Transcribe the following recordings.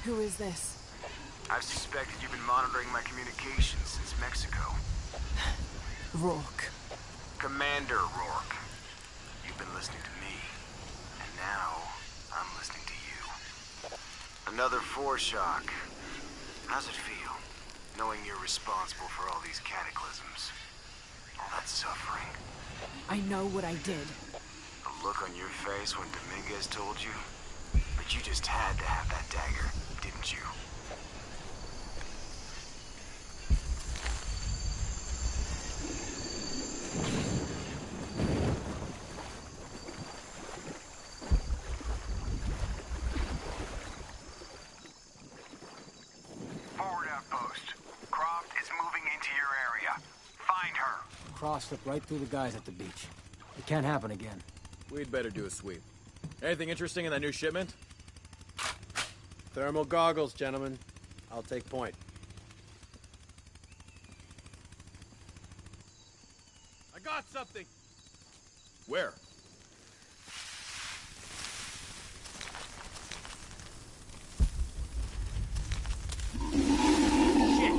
Who is this? I've suspected you've been monitoring my communications since Mexico. Rourke. Commander Rourke. You've been listening to me. And now, I'm listening to you. Another foreshock. How's it feel, knowing you're responsible for all these cataclysms? All that suffering. I know what I did. The look on your face when Dominguez told you? But you just had to have that dagger, didn't you? Forward outpost. Croft is moving into your area. Find her. Cross slipped right through the guys at the beach. It can't happen again. We'd better do a sweep. Anything interesting in that new shipment? Thermal goggles, gentlemen. I'll take point. I got something! Where? Shit!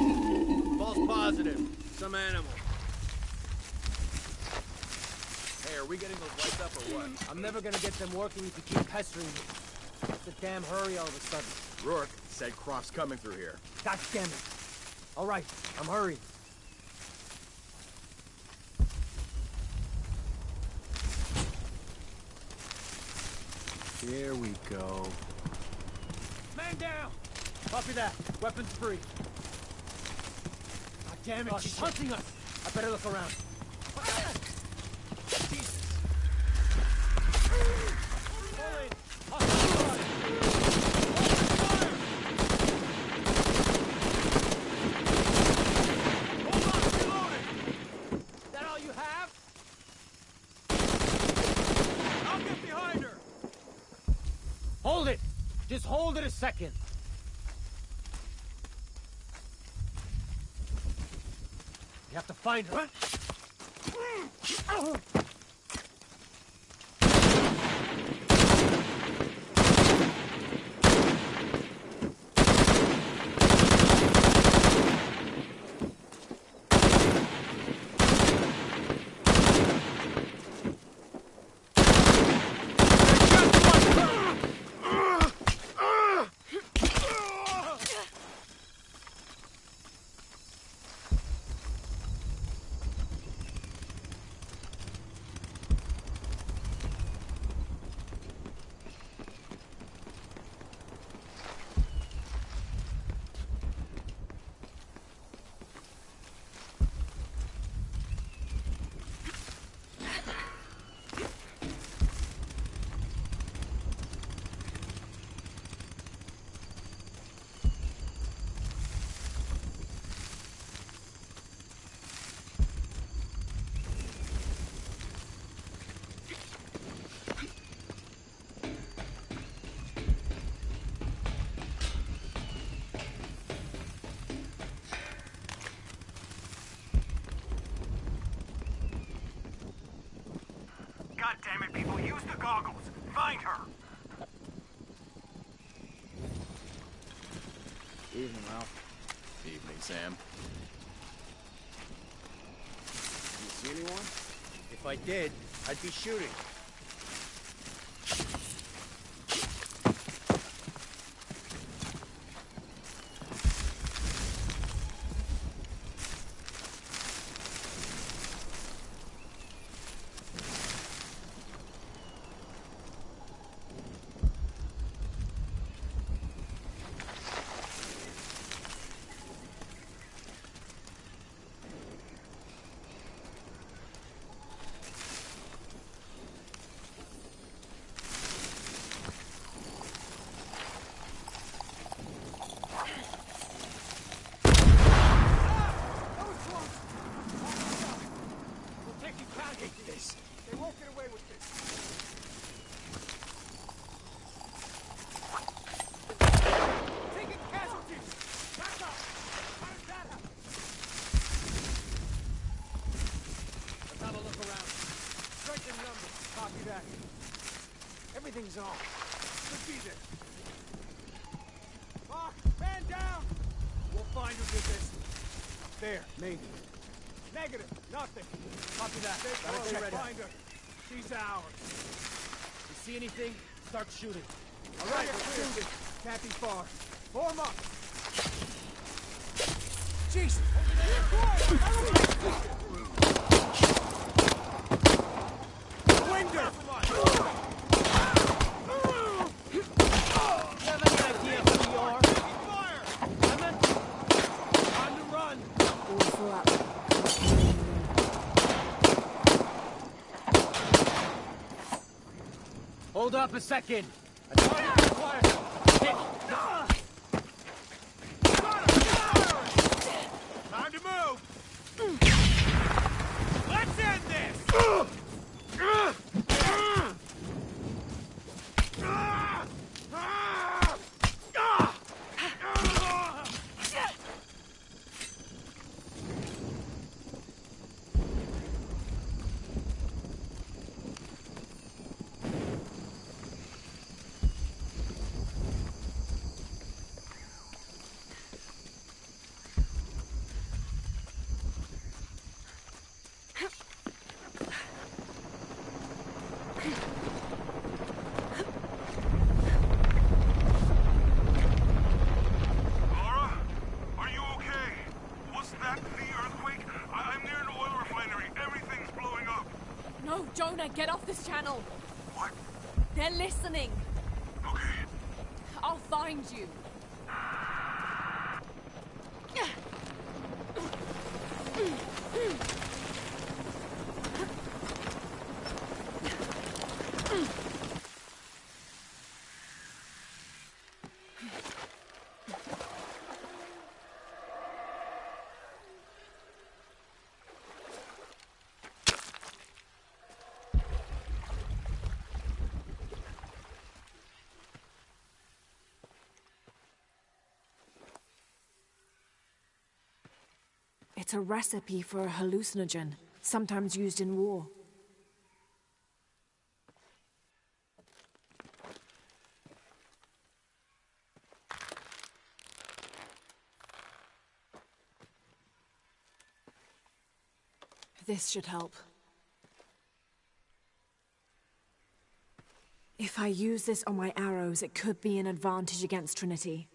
False positive. Some animal. Hey, are we getting those lights up or what? I'm never gonna get them working if you keep pestering me. What's the damn hurry all of a sudden? Rourke said Croft's coming through here. God damn it. All right, I'm hurrying. Here we go. Man down! Copy that. Weapons free. God damn it, she's hunting us! I better look around. Jesus! Hold it! Just hold it a second. You have to find her. God damn it, people, use the goggles. Find her. Evening, Ralph. Evening, Sam. You see anyone? If I did, I'd be shooting. Everything's on. Could be there. Doc, man down! We'll find who did this. There, maybe. Negative, nothing. Copy that. Gotta stay ready. Find her. She's ours. You see anything? Start shooting. All right, we're shooting. Can't be far. Form up. Jesus! Winder! You have any idea who you are? Fire! Lemon! Time to run! Awful up. Hold up a second. A target required. Hit. Time to move. Let's end this. No, Jonah, get off this channel. What? They're listening. Okay. I'll find you. It's a recipe for a hallucinogen, sometimes used in war. This should help. If I use this on my arrows, it could be an advantage against Trinity.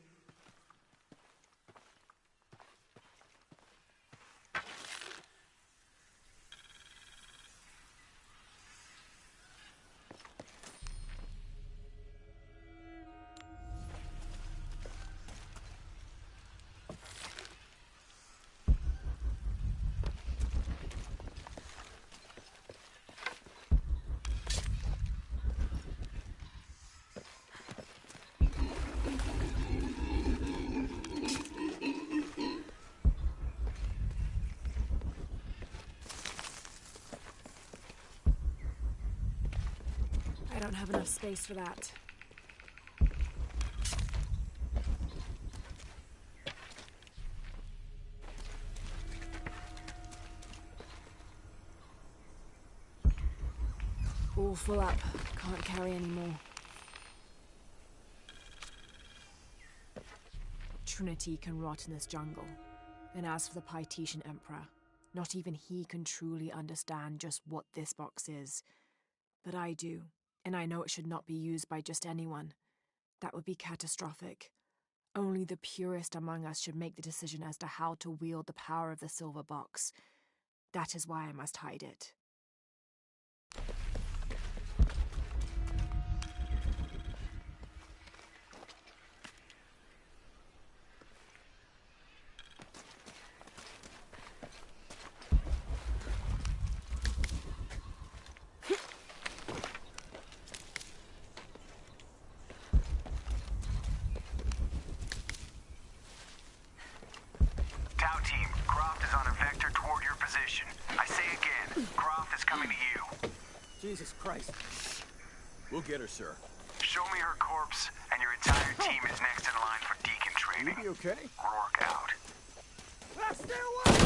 I don't have enough space for that. All full up. Can't carry any more. Trinity can rot in this jungle. And as for the Pytetian Emperor, not even he can truly understand just what this box is. But I do. And I know it should not be used by just anyone. That would be catastrophic. Only the purest among us should make the decision as to how to wield the power of the silver box. That is why I must hide it. Tau team, Croft is on a vector toward your position. I say again, Croft is coming to you. Jesus Christ. We'll get her, sir. Show me her corpse, and your entire team is next in line for deacon training. You okay? Rourke out. Stay away!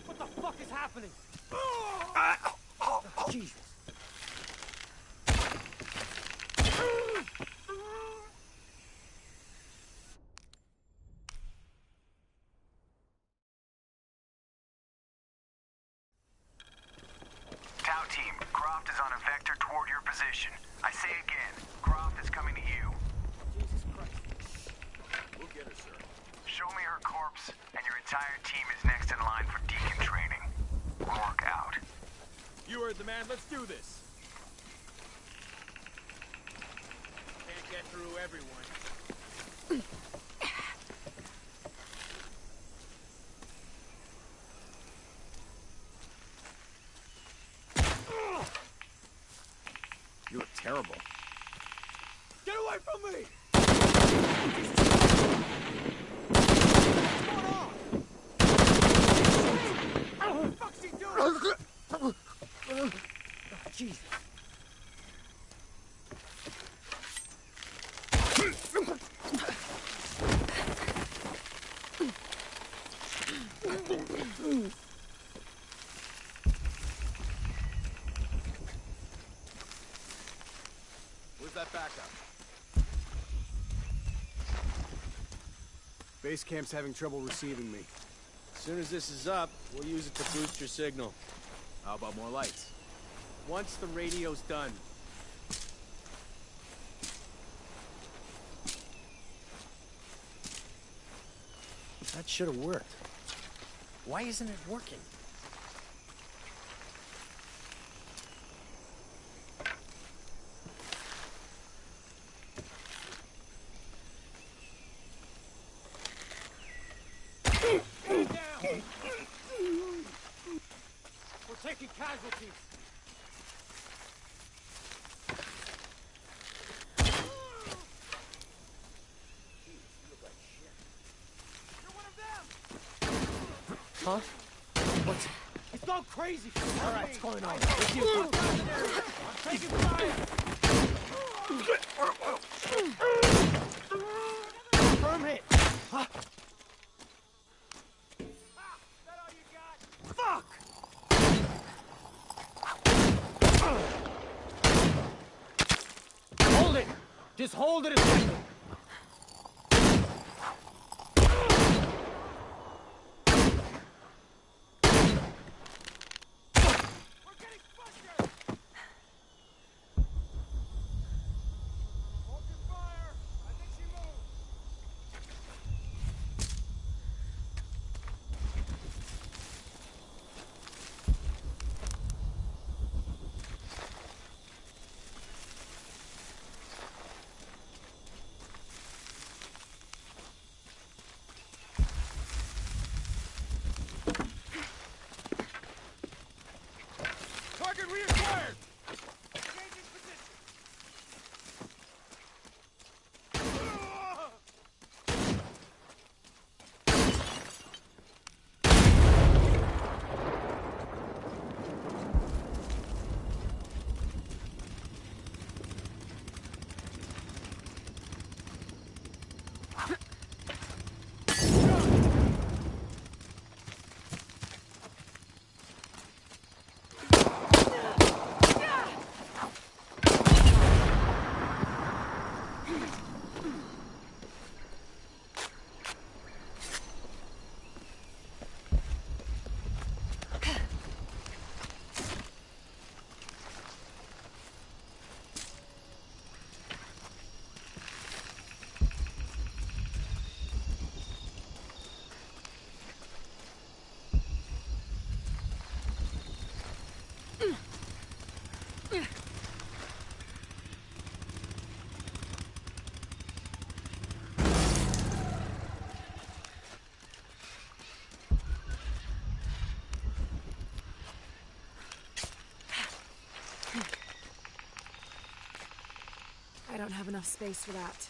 What the fuck is happening? Jesus. Croft is on a vector toward your position. I say again, Croft is coming to you. Jesus Christ. We'll get her, sir. Show me her corpse, and your entire team is next in line for Deacon training. Rourke out. You heard the man. Let's do this. Can't get through everyone. You look terrible. Get away from me! What the fuck's he doing? Jesus. Where's that backup? Base camp's having trouble receiving me. As soon as this is up, we'll use it to boost your signal. How about more lights? Once the radio's done. That should have worked. Why isn't it working? Down! We're taking casualties. You're one of them! Huh? What's... It's gone crazy! All right, what's going on? I'm taking fire! Firm hit! That all you got? Fuck! Hold it! Just hold it a second. We're getting busted! Hold your fire! I think she moved! Target reacquired! Changing position! I don't have enough space for that.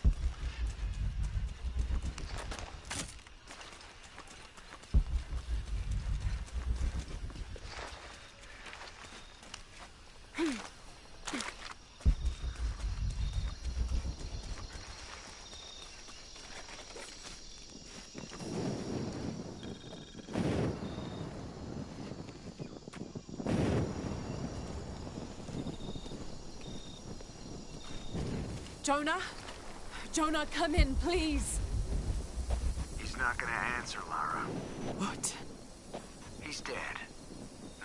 Jonah? Jonah, come in, please! He's not gonna answer, Lara. What? He's dead.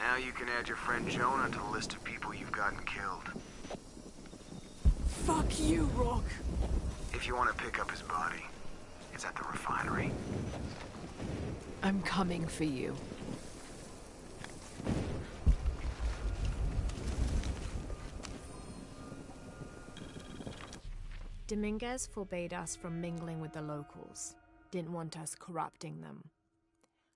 Now you can add your friend Jonah to the list of people you've gotten killed. Fuck you, Rourke. If you want to pick up his body, it's at the refinery. I'm coming for you. Dominguez forbade us from mingling with the locals. Didn't want us corrupting them.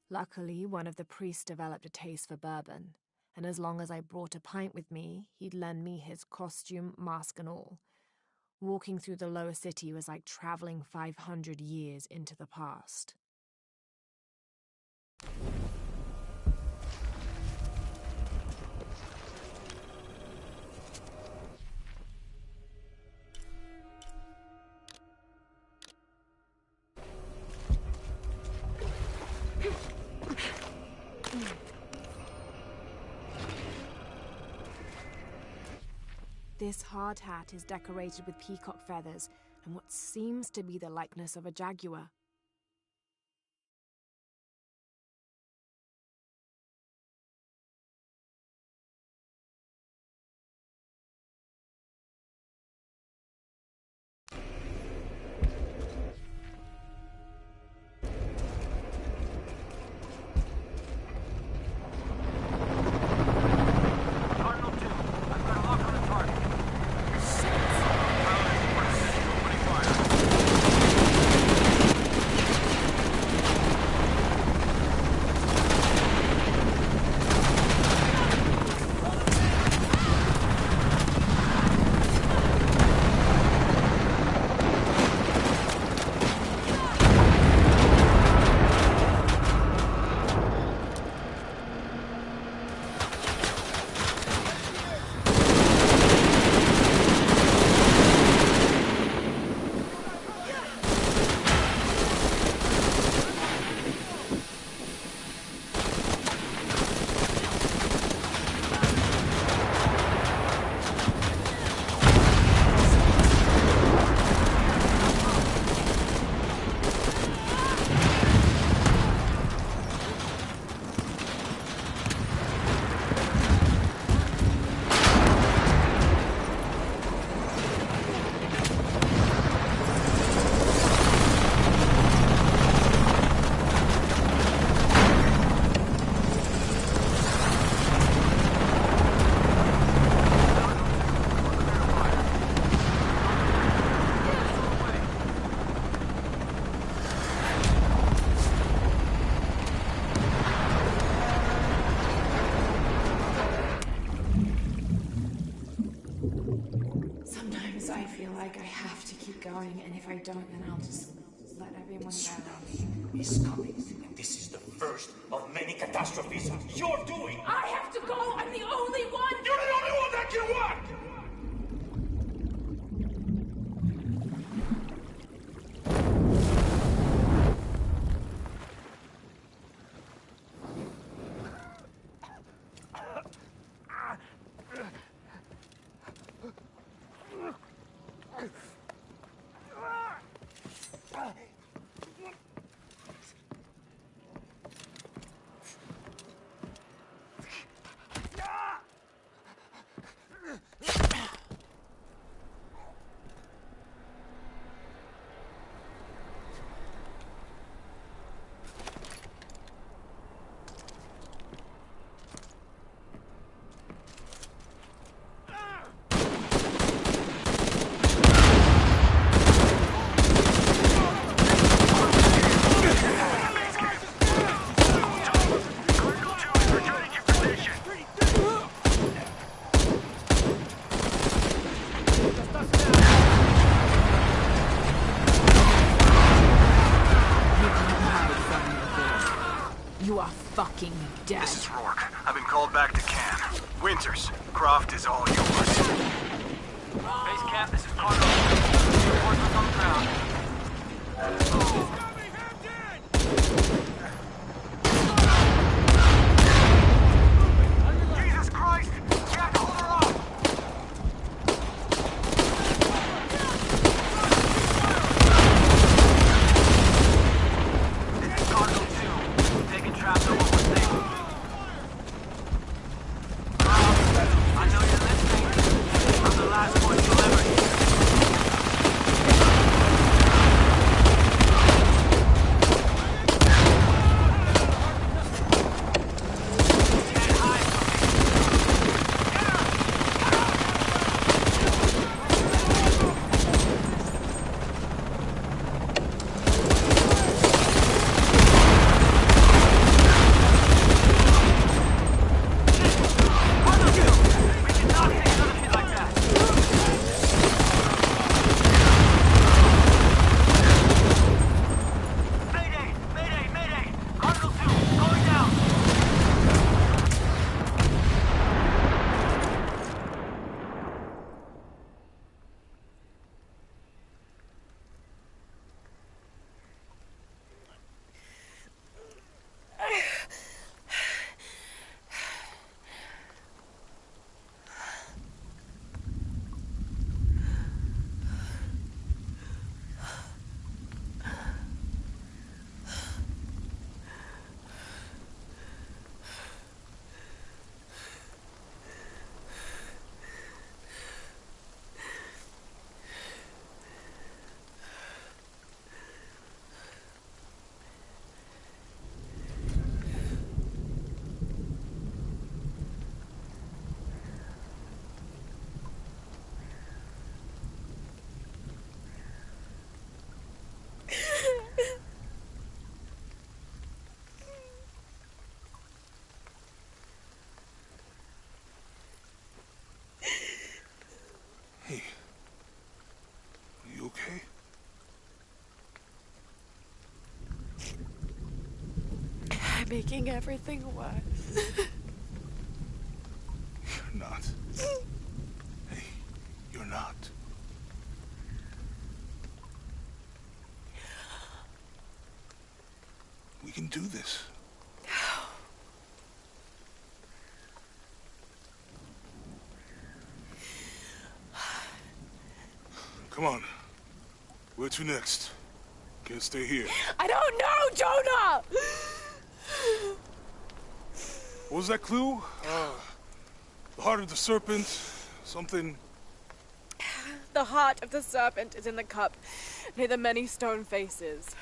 Luckily, one of the priests developed a taste for bourbon, and as long as I brought a pint with me, he'd lend me his costume, mask and all. Walking through the lower city was like traveling 500 years into the past. This hard hat is decorated with peacock feathers and what seems to be the likeness of a jaguar. going, and if I don't, then I'll just let everyone go. Is coming, and this is the first of many catastrophes you're doing. I have to go. I'm the only one. You're the only one that can work. You are fucking dead. This is Rourke. I've been called back to camp. Winters, Croft is all yours. Base camp, this is Carter. Reinforcements on the ground. Jesus Christ! We have to hold her off! This is Cardinal 2. Taking traps over with things. making everything worse. You're not. Hey, you're not. We can do this. Come on. Where to next? Can't stay here. I don't know, Jonah! What was that clue? The heart of the serpent, something... The heart of the serpent is in the cup, near the many stone faces.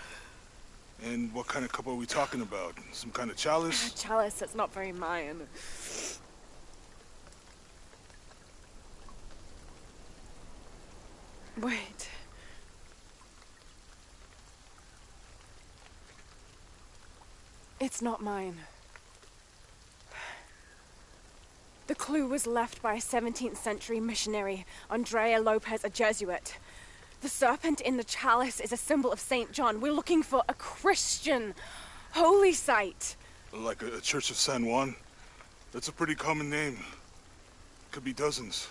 And what kind of cup are we talking about? Some kind of chalice? A chalice that's not very Mayan. Wait. It's not mine. The clue was left by a 17th century missionary, Andrea Lopez, a Jesuit. The serpent in the chalice is a symbol of St. John. We're looking for a Christian holy site. Like a Church of San Juan? That's a pretty common name. Could be dozens.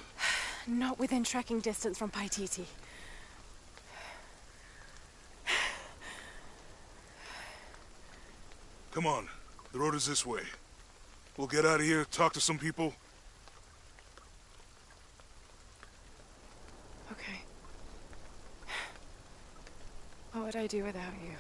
Not within trekking distance from Paititi. Come on. The road is this way. We'll get out of here, talk to some people. Okay. What would I do without you?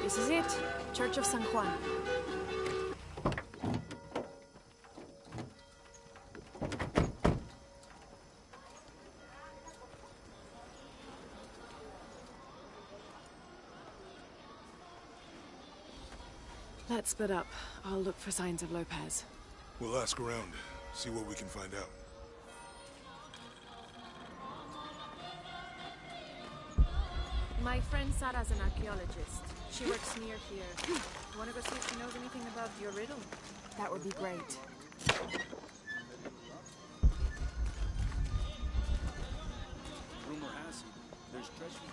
This is it. Church of San Juan. Let's split up. I'll look for signs of Lopez. We'll ask around, see what we can find out. My friend Sarah's an archaeologist. She works near here. You want to go see if she knows anything about your riddle? That would be great. Rumor has it, there's treasure.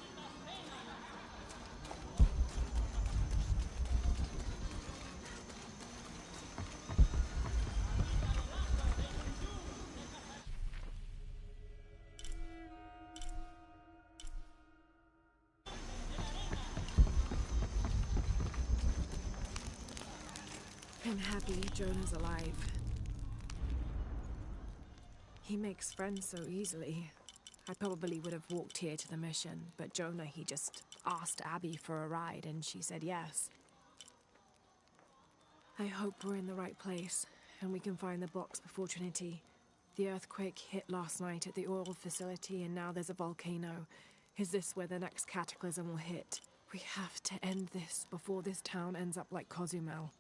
I'm happy Jonah's alive. He makes friends so easily. I probably would have walked here to the mission, but Jonah, he just asked Abby for a ride and she said yes. I hope we're in the right place and we can find the box before Trinity. The earthquake hit last night at the oil facility and now there's a volcano. Is this where the next cataclysm will hit? We have to end this before this town ends up like Cozumel.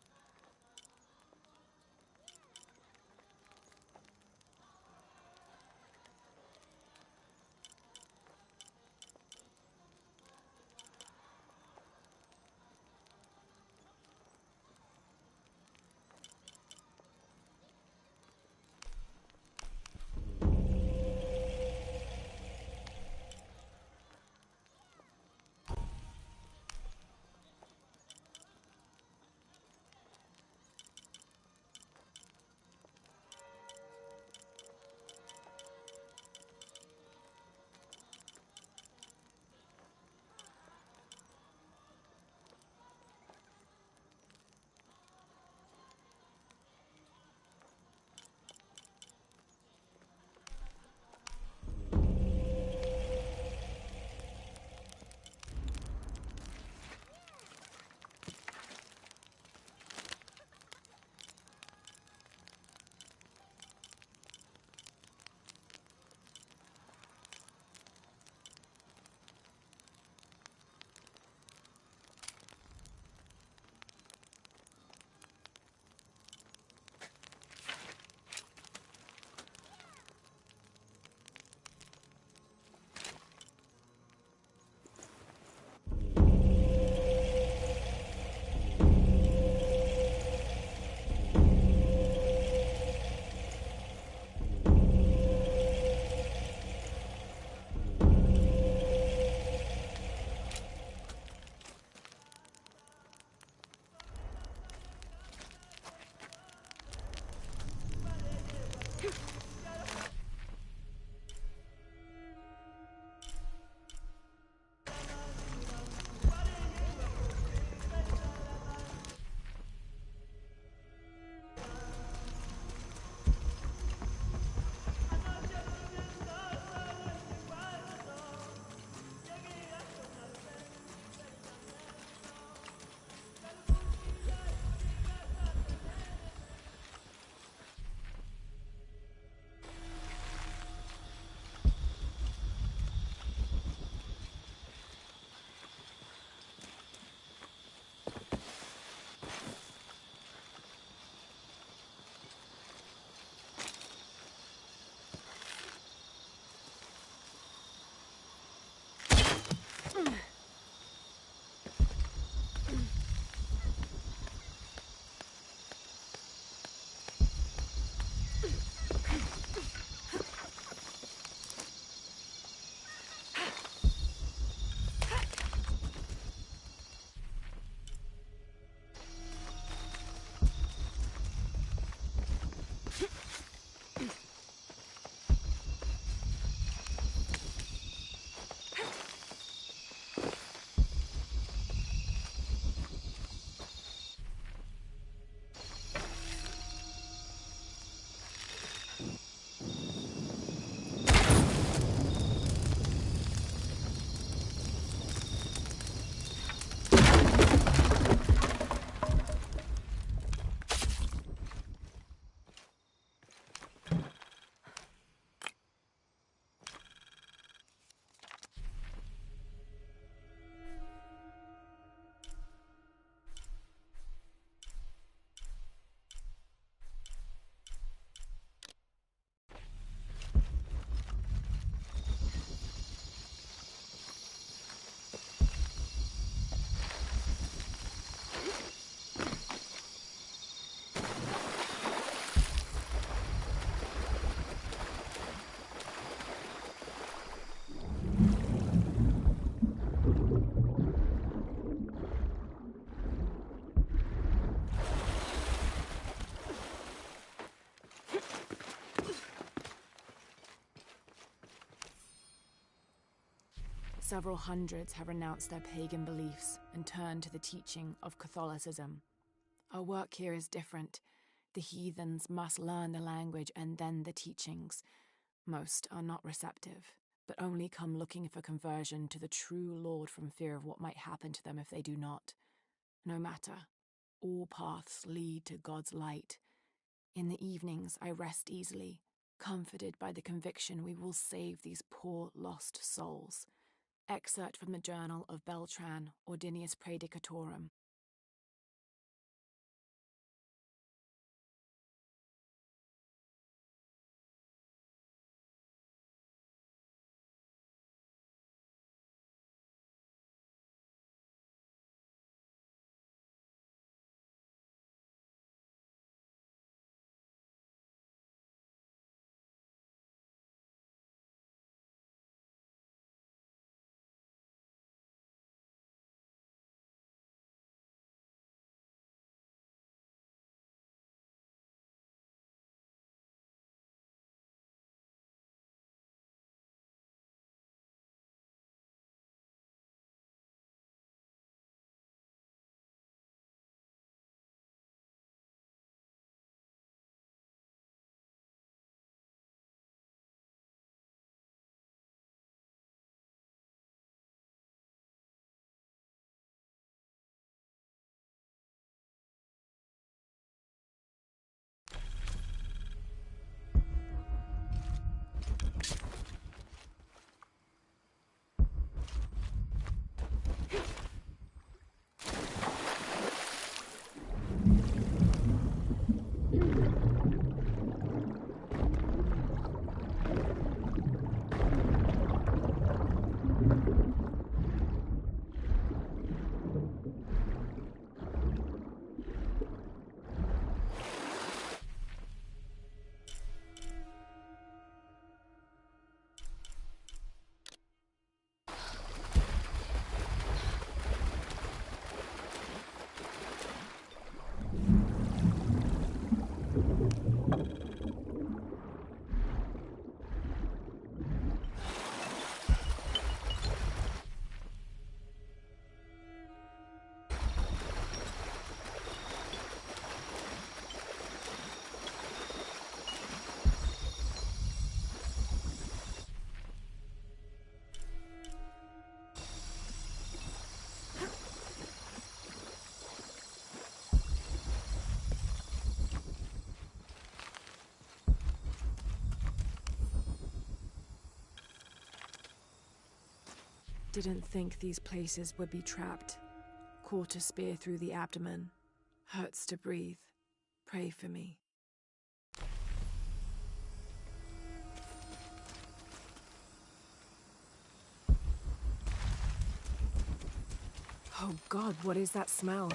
Several hundreds have renounced their pagan beliefs and turned to the teaching of Catholicism. Our work here is different. The heathens must learn the language and then the teachings. Most are not receptive, but only come looking for conversion to the true Lord from fear of what might happen to them if they do not. No matter. All paths lead to God's light. In the evenings, I rest easily, comforted by the conviction we will save these poor, lost souls. Excerpt from the journal of Beltran, Ordinius Praedicatorum. Didn't think these places would be trapped. Caught a spear through the abdomen. Hurts to breathe. Pray for me. Oh God, what is that smell?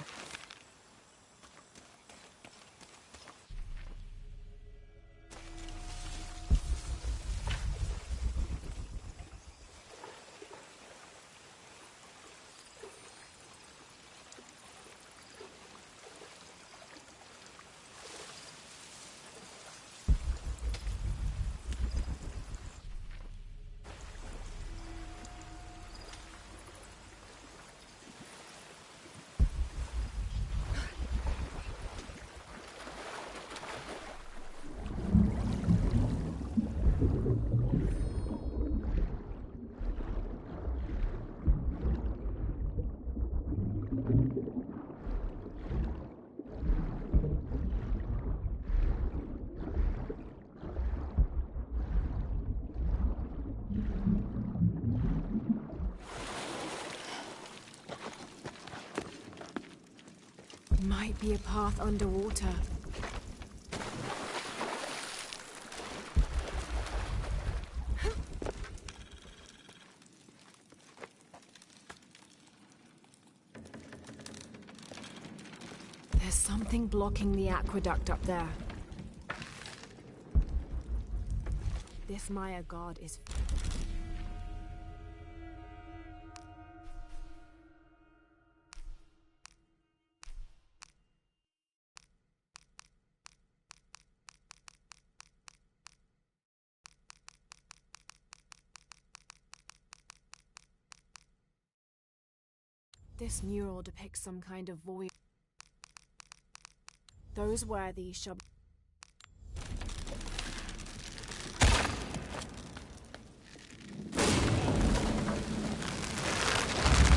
Might be a path underwater. There's something blocking the aqueduct up there. This Maya god is... This mural depicts some kind of voyage. Those worthies shall...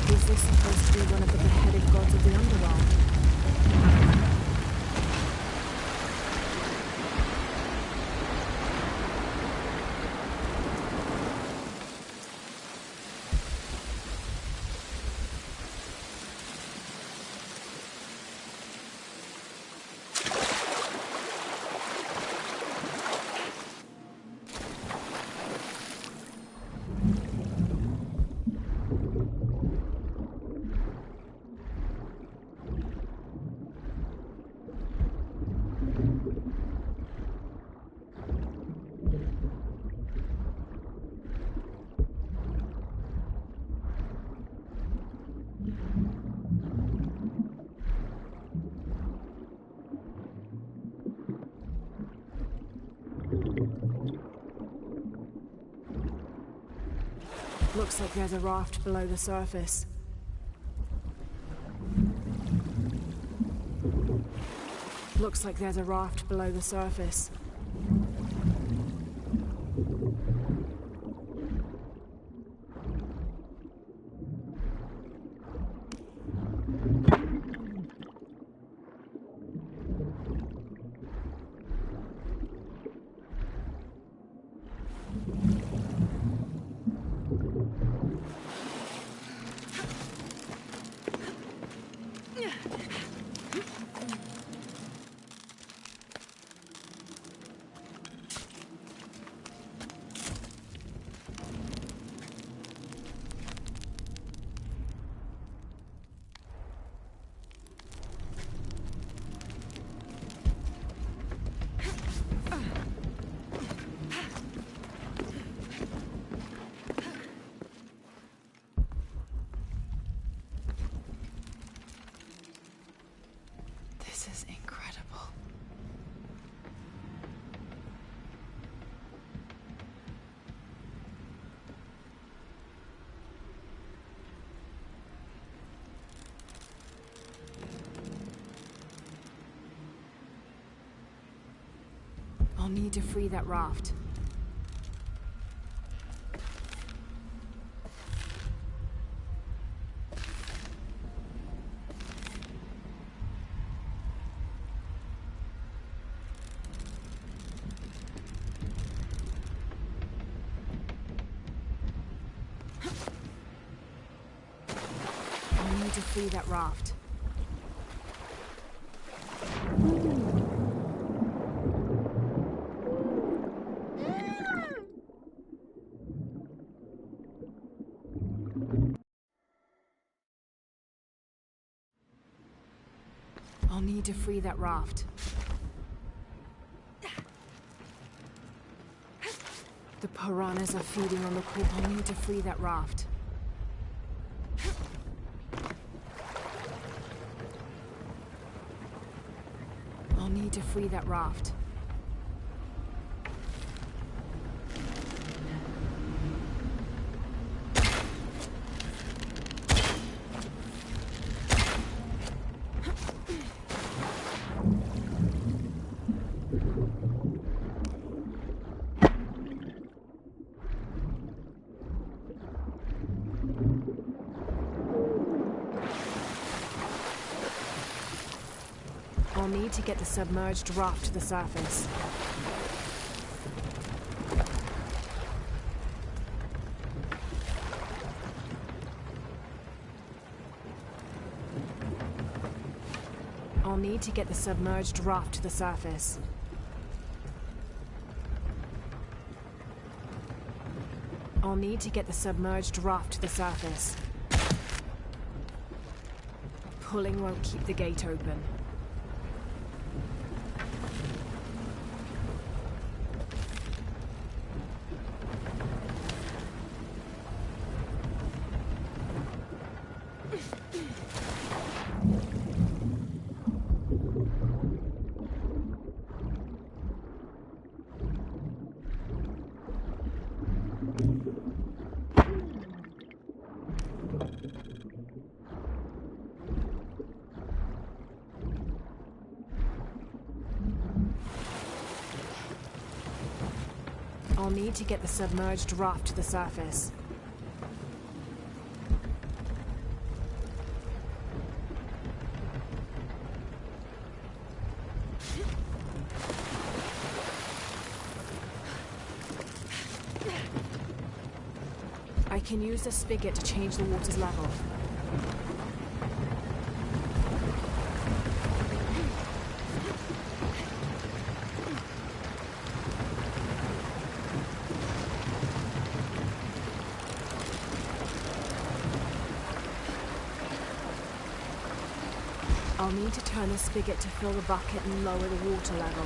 Is this supposed to be one of the beheaded gods of the underworld? Looks like there's a raft below the surface. Looks like there's a raft below the surface. This is incredible. I'll need to free that raft. To free that raft. I'll need to free that raft. The piranhas are feeding on the corpse. I'll need to free that raft. I'll need to free that raft. I'll need to get the submerged raft to the surface. I'll need to get the submerged raft to the surface. I'll need to get the submerged raft to the surface. Pulling won't keep the gate open. I'll need to get the submerged raft to the surface. I can use the spigot to change the water's level. I'll need to turn the spigot to fill the bucket and lower the water level.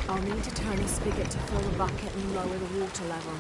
I'll need to turn the spigot to fill the bucket and lower the water level.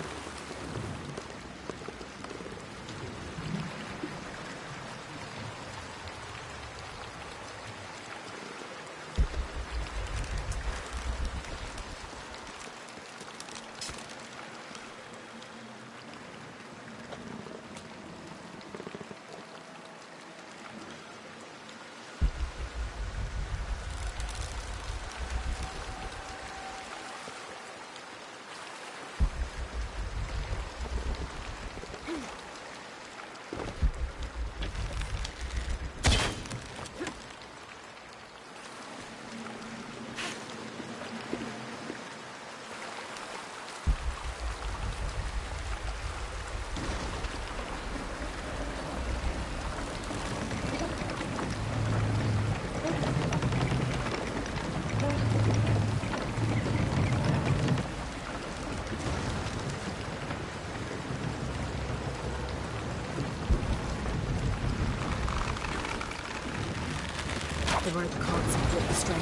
The rope can't support the strain.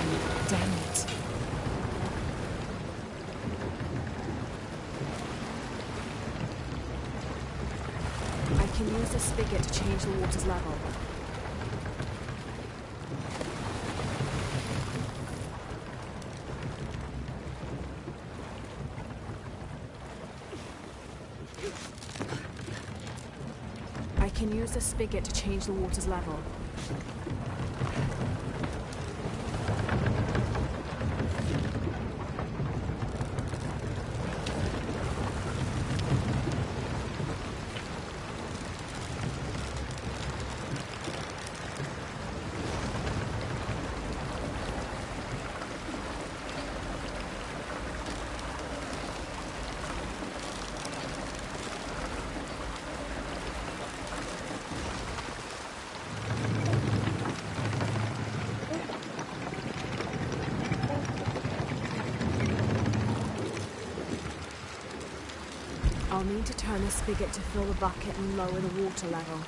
Damn it. I can use the spigot to change the water's level. I can use the spigot to change the water's level. I'll need to turn the spigot to fill the bucket and lower the water level.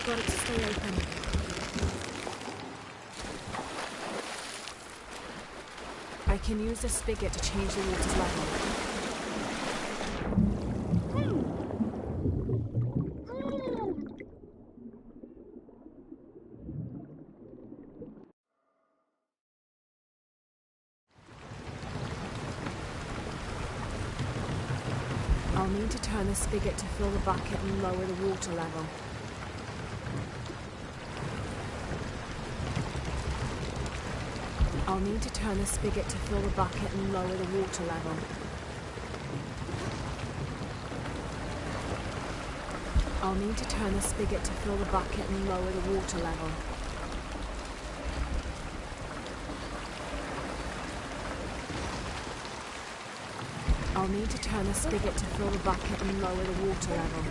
Got it to stay open. I can use the spigot to change the water's level. I'll need to turn the spigot to fill the bucket and lower the water level. I'll need to turn the spigot to fill the bucket and lower the water level. I'll need to turn the spigot to fill the bucket and lower the water level. I'll need to turn the spigot to fill the bucket and lower the water level.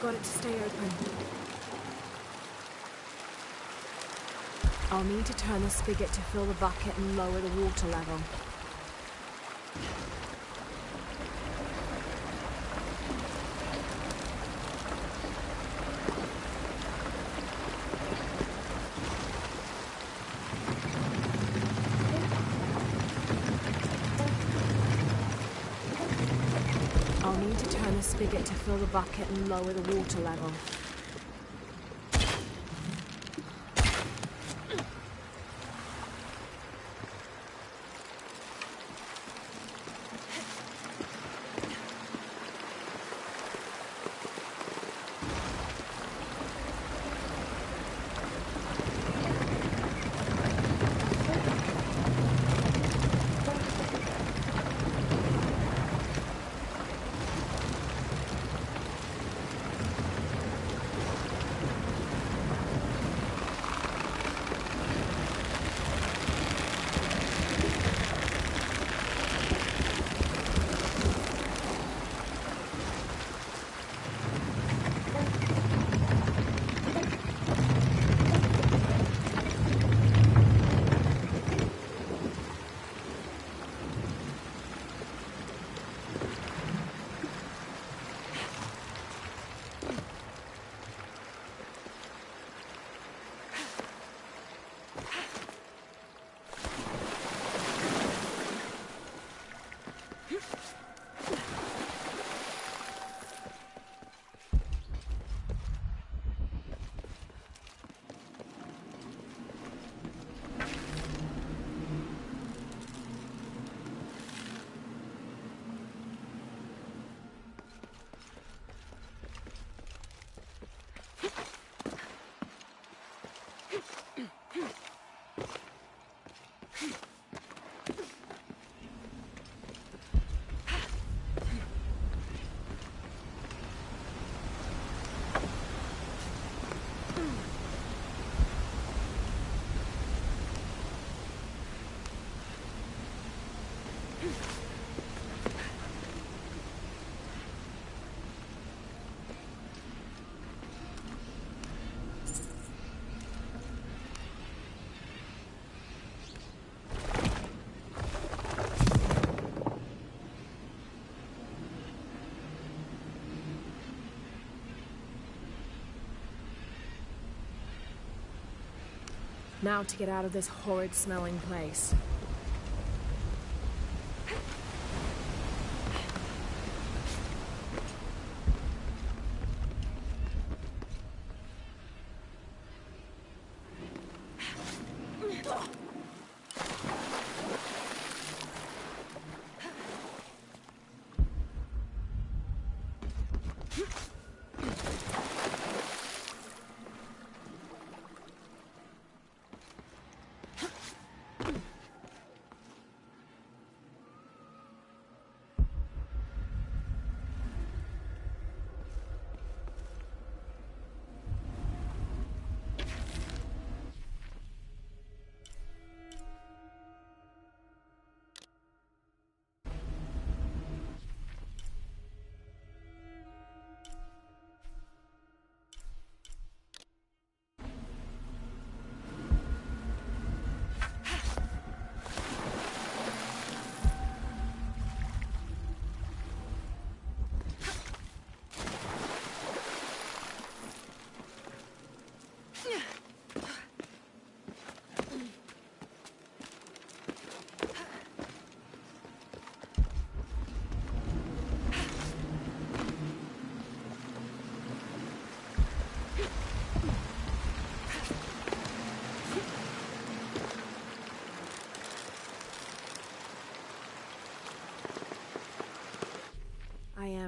Got it to stay open. I'll need to turn the spigot to fill the bucket and lower the water level. I'll need to turn the spigot to fill the bucket and lower the water level. Now to get out of this horrid smelling place.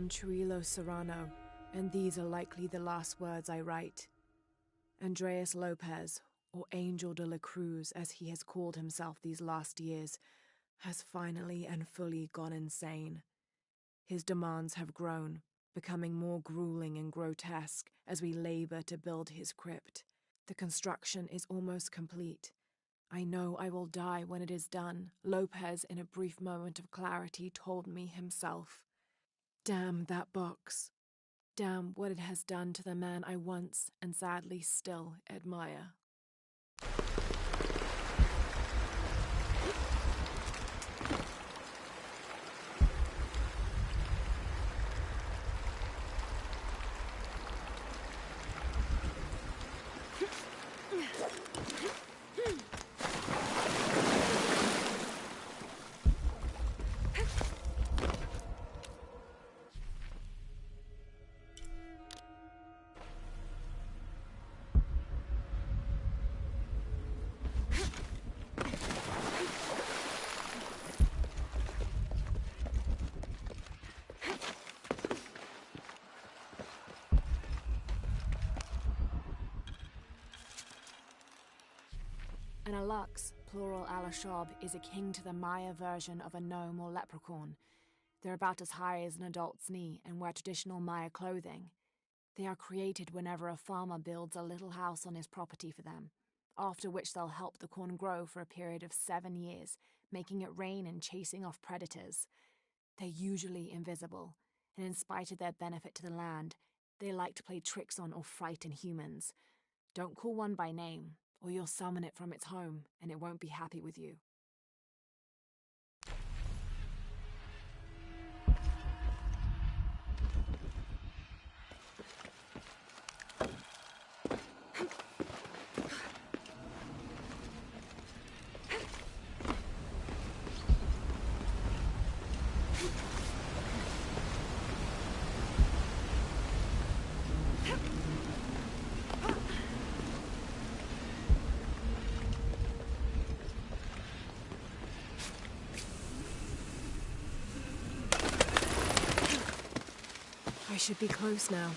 Juan Chuilo Serrano, and these are likely the last words I write. Andreas Lopez, or Angel de la Cruz as he has called himself these last years, has finally and fully gone insane. His demands have grown, becoming more grueling and grotesque as we labor to build his crypt. The construction is almost complete. I know I will die when it is done, Lopez, in a brief moment of clarity, told me himself. Damn that box. Damn what it has done to the man I once, and sadly still, admire. An Alux, plural Alashab, is akin to the Maya version of a gnome or leprechaun. They're about as high as an adult's knee and wear traditional Maya clothing. They are created whenever a farmer builds a little house on his property for them, after which they'll help the corn grow for a period of 7 years, making it rain and chasing off predators. They're usually invisible, and in spite of their benefit to the land, they like to play tricks on or frighten humans. Don't call one by name, or you'll summon it from its home, and it won't be happy with you. I should be close now.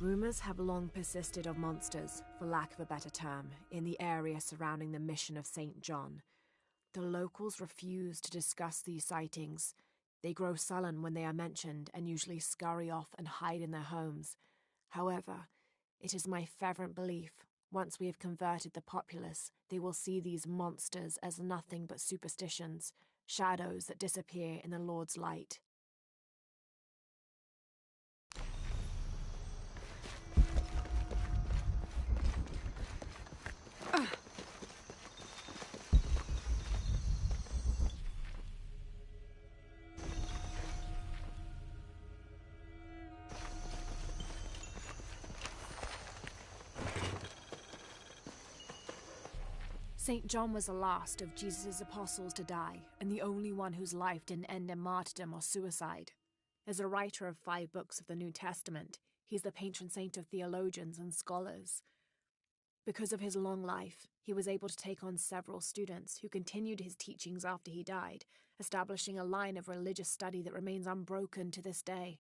Rumors have long persisted of monsters, for lack of a better term, in the area surrounding the mission of St. John. The locals refuse to discuss these sightings. They grow sullen when they are mentioned and usually scurry off and hide in their homes. However, it is my fervent belief, once we have converted the populace, they will see these monsters as nothing but superstitions, shadows that disappear in the Lord's light. St. John was the last of Jesus' apostles to die, and the only one whose life didn't end in martyrdom or suicide. As a writer of 5 books of the New Testament, he's the patron saint of theologians and scholars. Because of his long life, he was able to take on several students who continued his teachings after he died, establishing a line of religious study that remains unbroken to this day.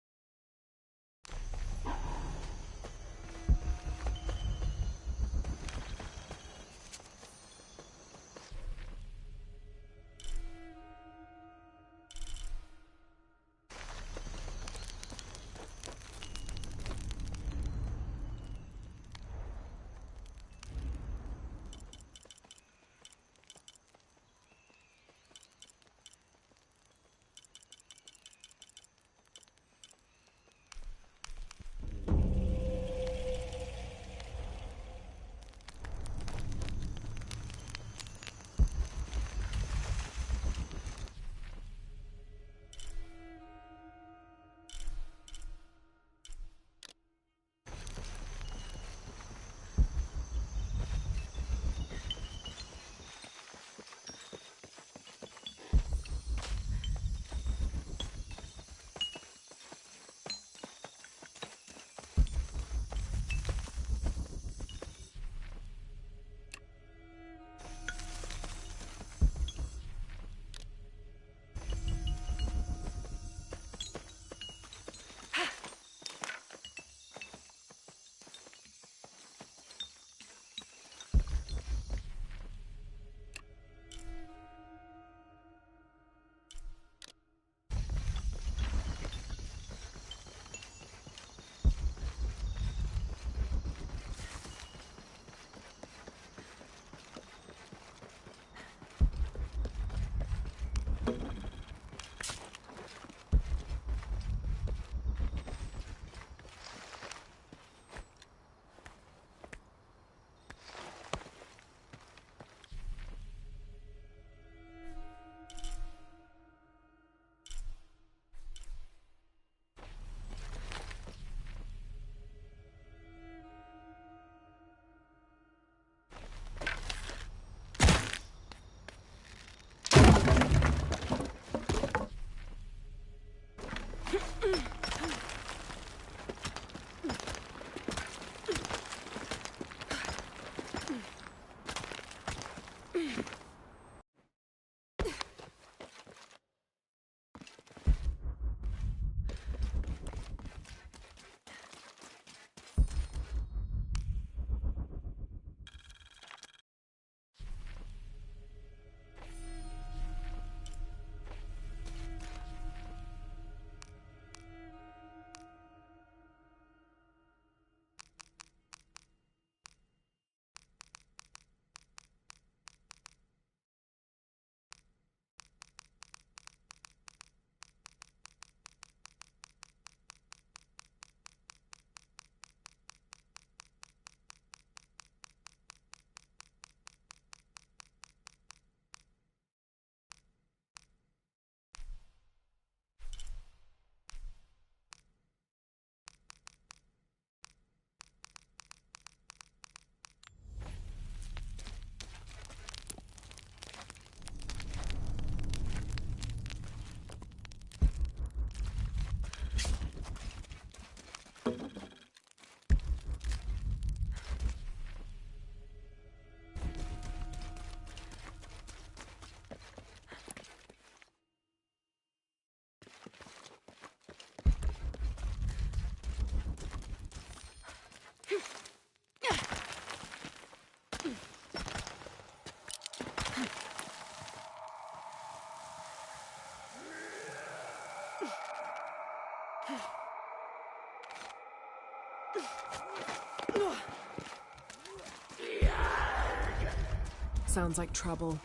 Sounds like trouble.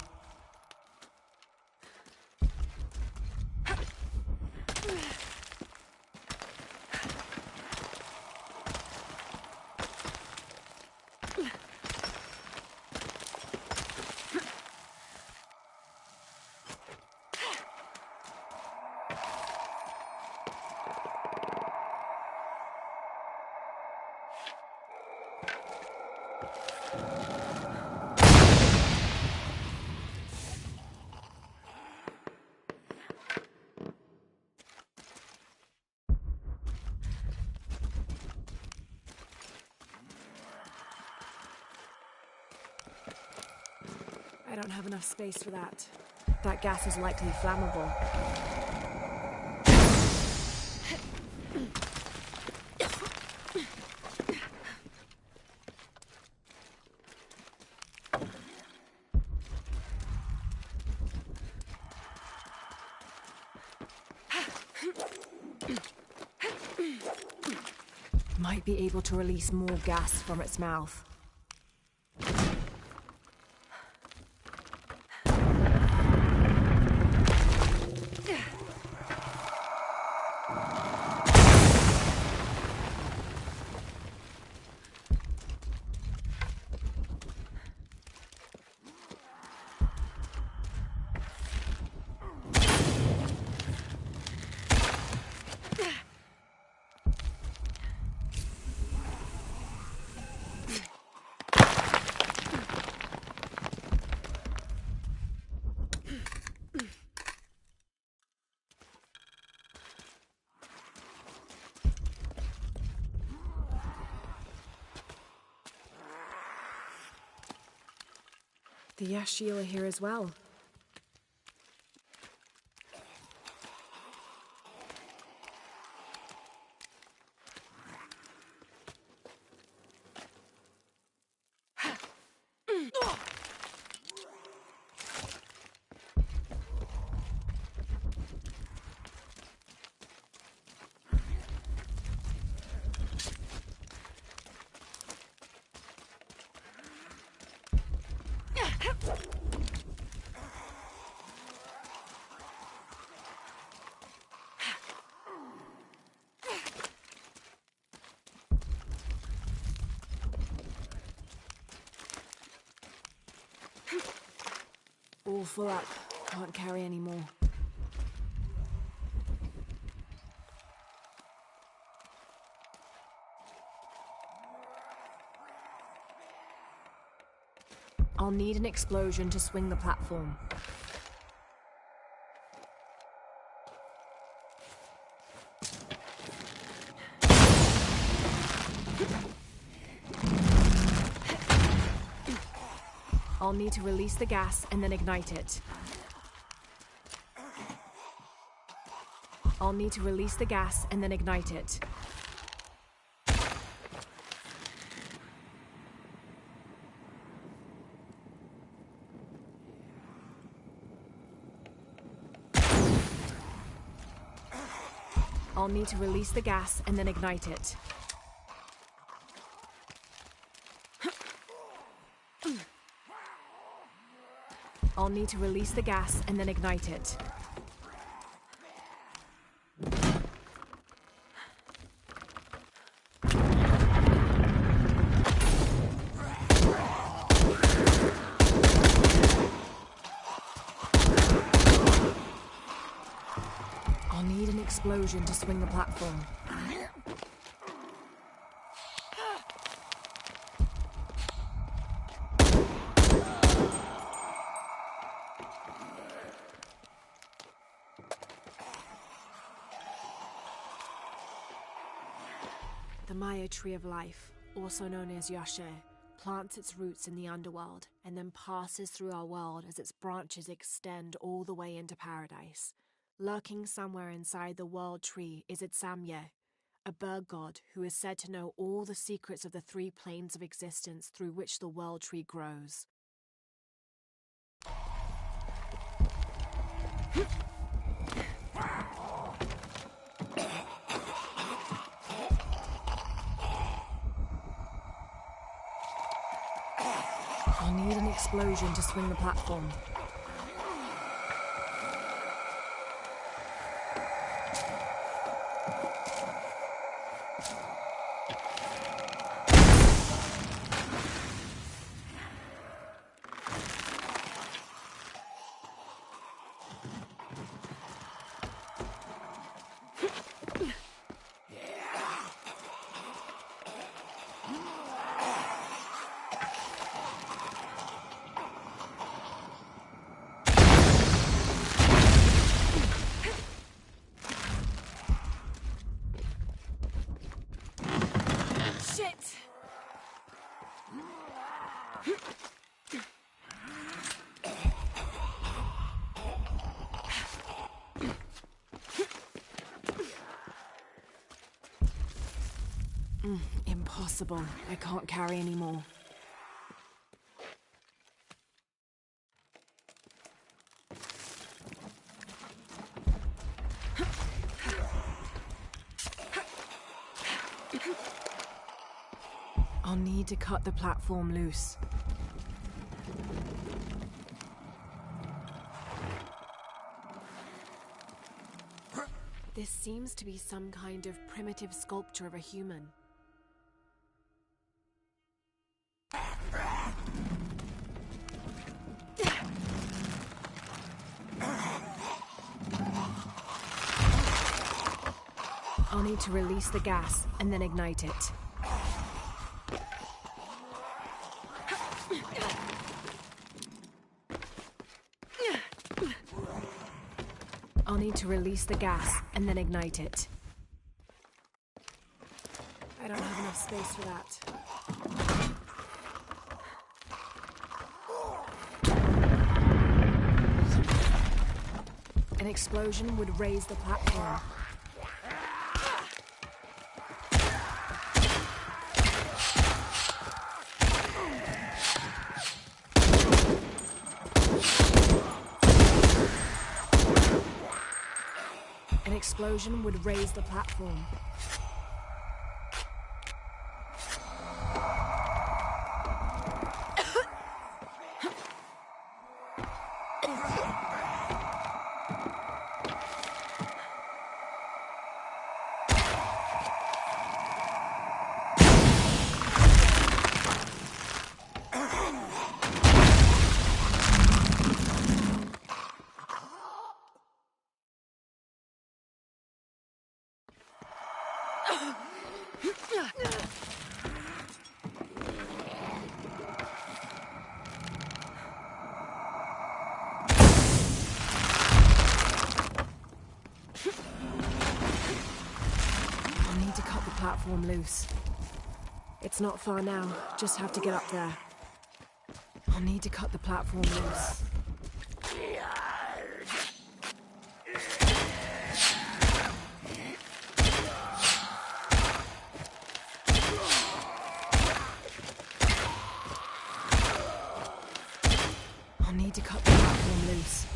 I don't have enough space for that. That gas is likely flammable. Might be able to release more gas from its mouth. The Yashil are here as well. All full up. Can't carry any more. I'll need an explosion to swing the platform. I'll need to release the gas and then ignite it. I'll need to release the gas and then ignite it. I'll need to release the gas and then ignite it. I'll need to release the gas and then ignite it. I'll need an explosion to swing the platform. The Maya Tree of Life, also known as Yashe, plants its roots in the underworld and then passes through our world as its branches extend all the way into paradise. Lurking somewhere inside the world tree is Itsamye, a bird god who is said to know all the secrets of the three planes of existence through which the world tree grows. I'll need an explosion to swing the platform. Impossible. I can't carry anymore. I'll need to cut the platform loose. This seems to be some kind of primitive sculpture of a human. I'll need to release the gas and then ignite it. I'll need to release the gas and then ignite it. I don't have enough space for that. An explosion would raise the platform. An explosion would raise the platform. Platform loose. It's not far now, just have to get up there. I'll need to cut the platform loose. I'll need to cut the platform loose.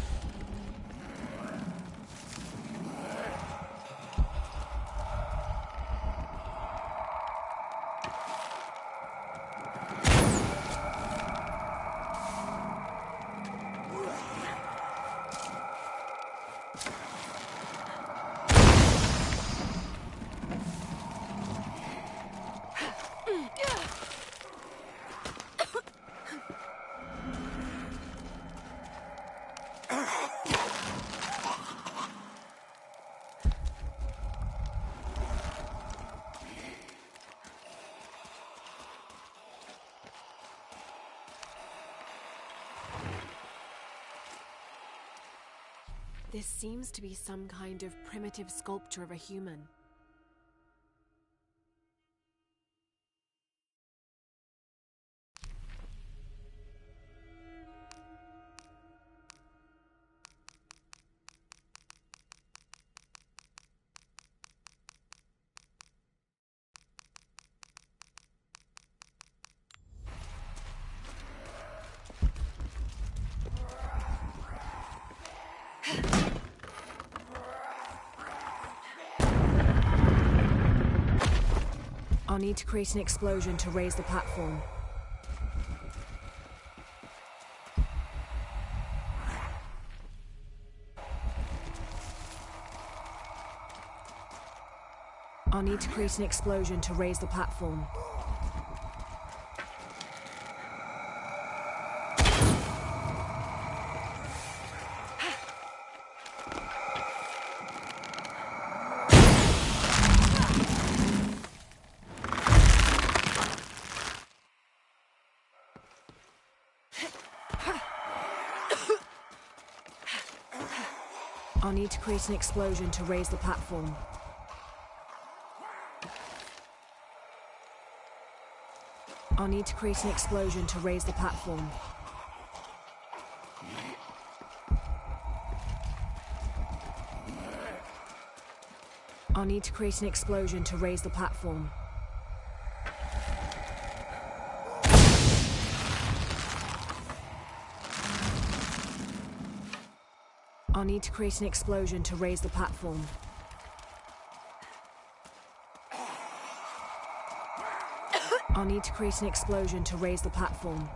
This seems to be some kind of primitive sculpture of a human. I'll need to create an explosion to raise the platform. I'll need to create an explosion to raise the platform. I'll need to create an explosion to raise the platform. I'll need to create an explosion to raise the platform. I'll need to create an explosion to raise the platform. I'll need to create an explosion to raise the platform. I'll need to create an explosion to raise the platform.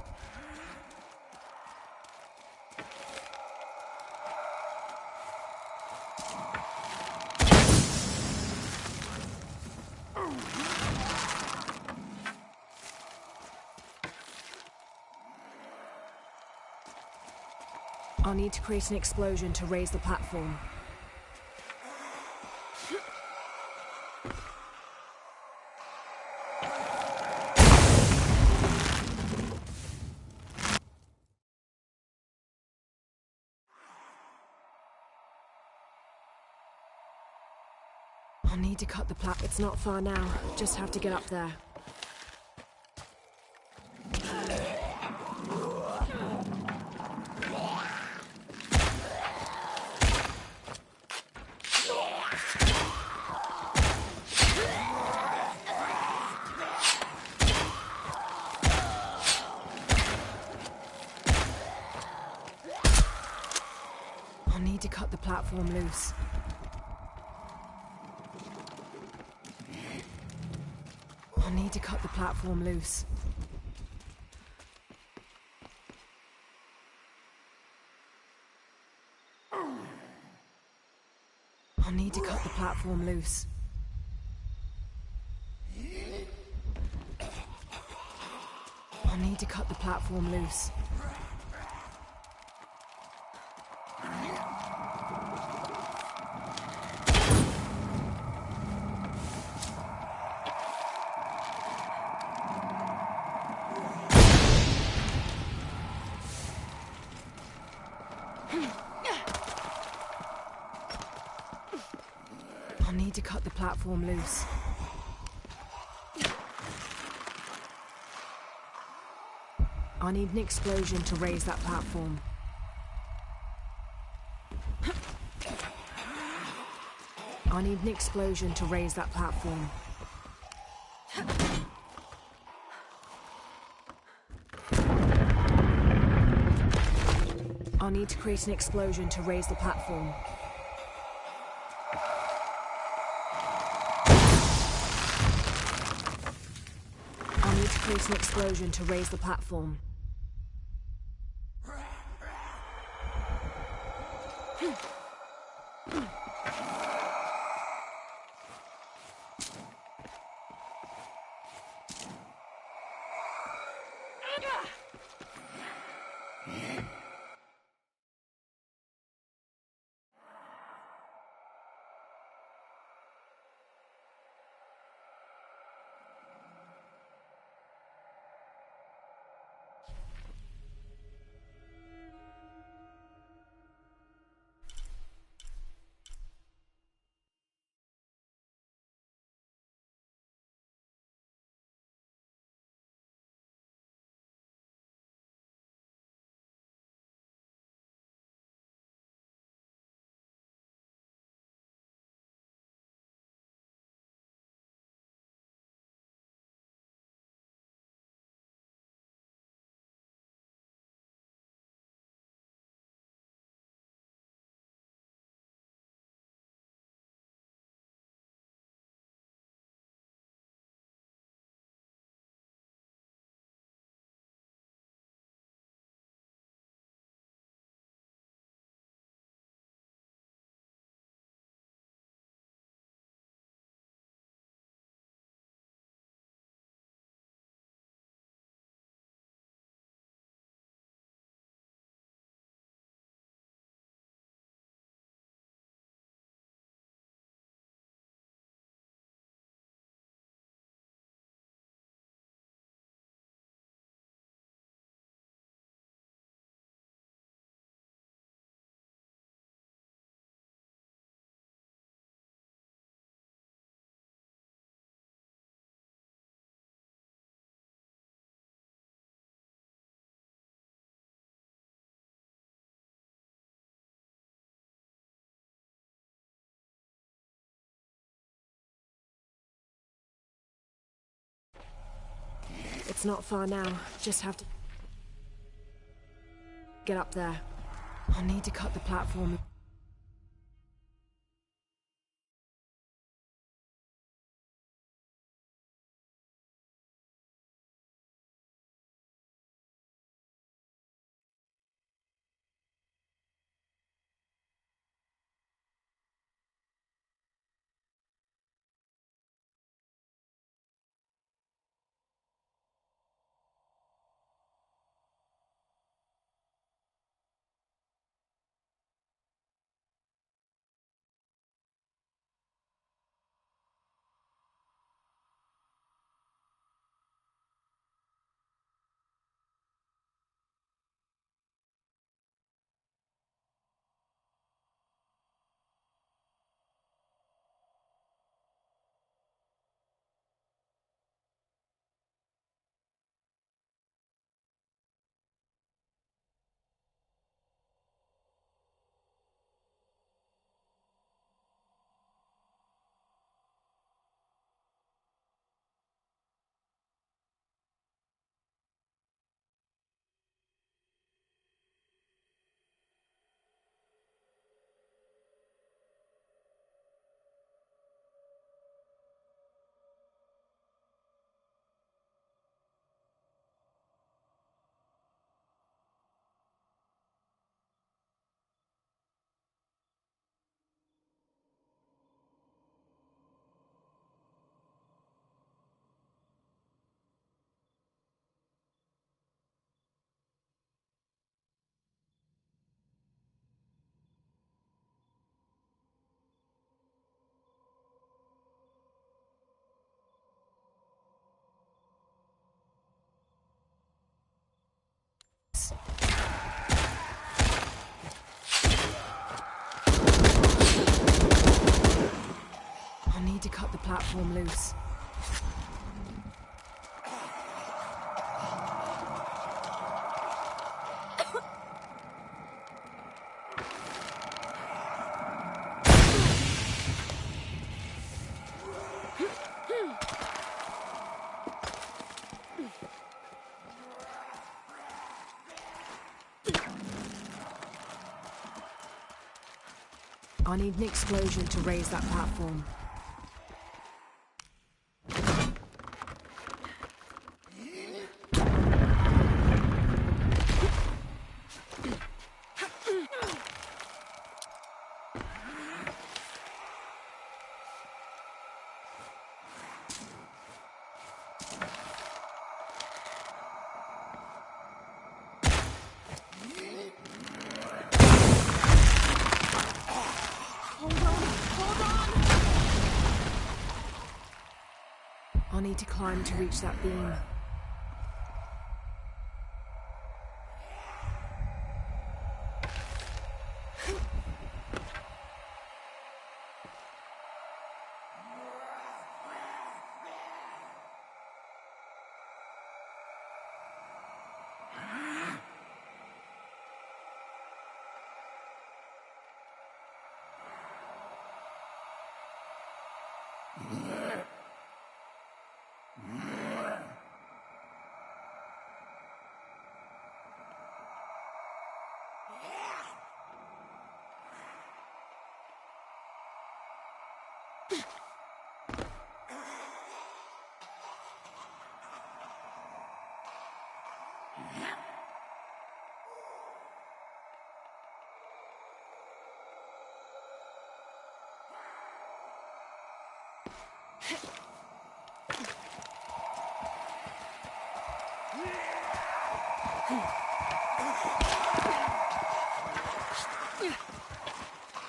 I'll need to create an explosion to raise the platform. I'll need to cut the It's not far now. Just have to get up there. I'll need to cut the platform loose. I'll need to cut the platform loose. I'll need to cut the platform loose. I'll need to cut the platform loose. I'll need to cut the platform loose. I need an explosion to raise that platform. I need an explosion to raise that platform. I'll need to create an explosion to raise the platform. I'll need to create an explosion to raise the platform. It's not far now. Just have to get up there. I'll need to cut the platform. I'll need to cut the platform loose. I need an explosion to raise that platform. I'll need to climb to reach that beam.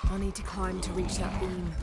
I'll need to climb to reach that beam.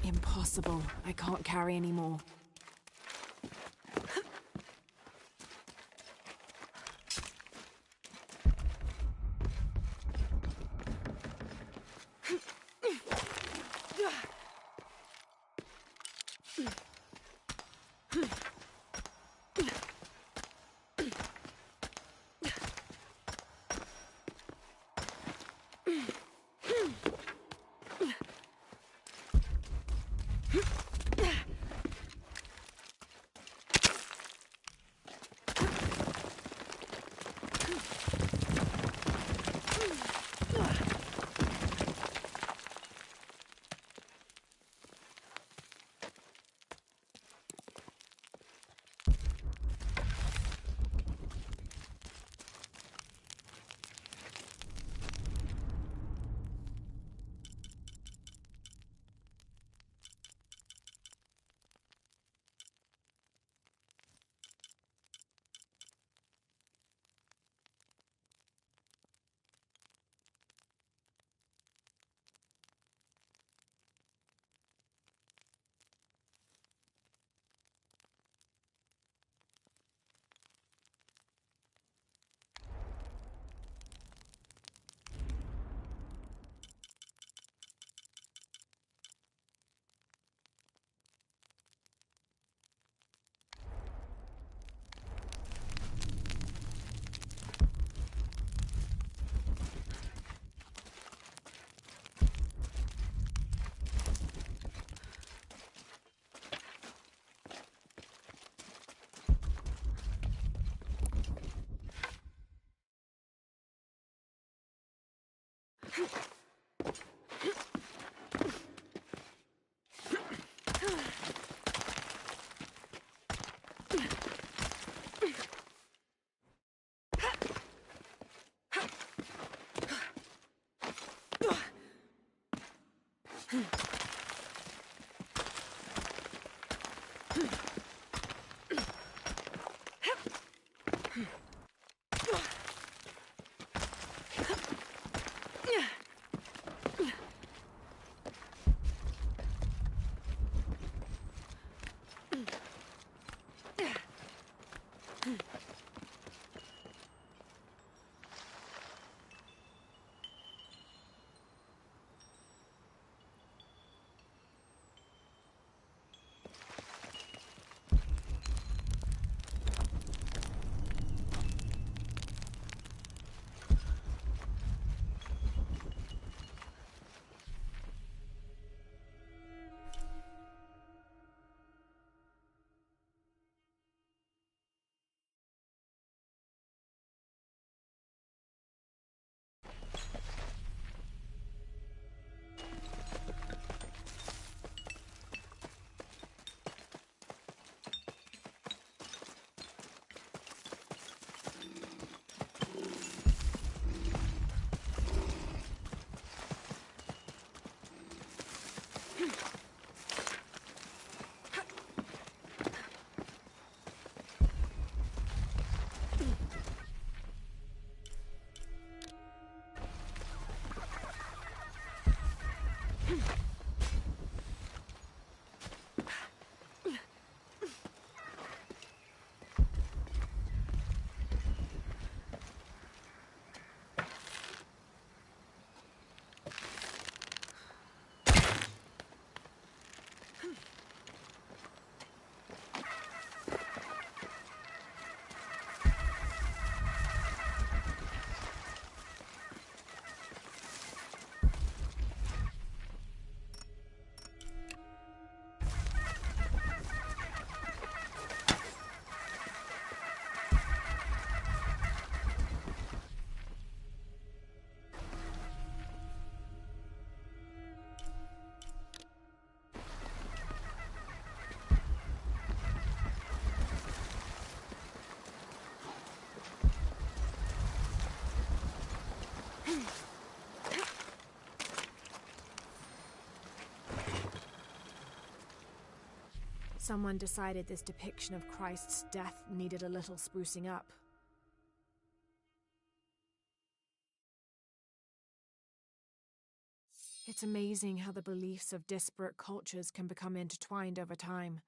Impossible. I can't carry anymore. Someone decided this depiction of Christ's death needed a little sprucing up. It's amazing how the beliefs of disparate cultures can become intertwined over time.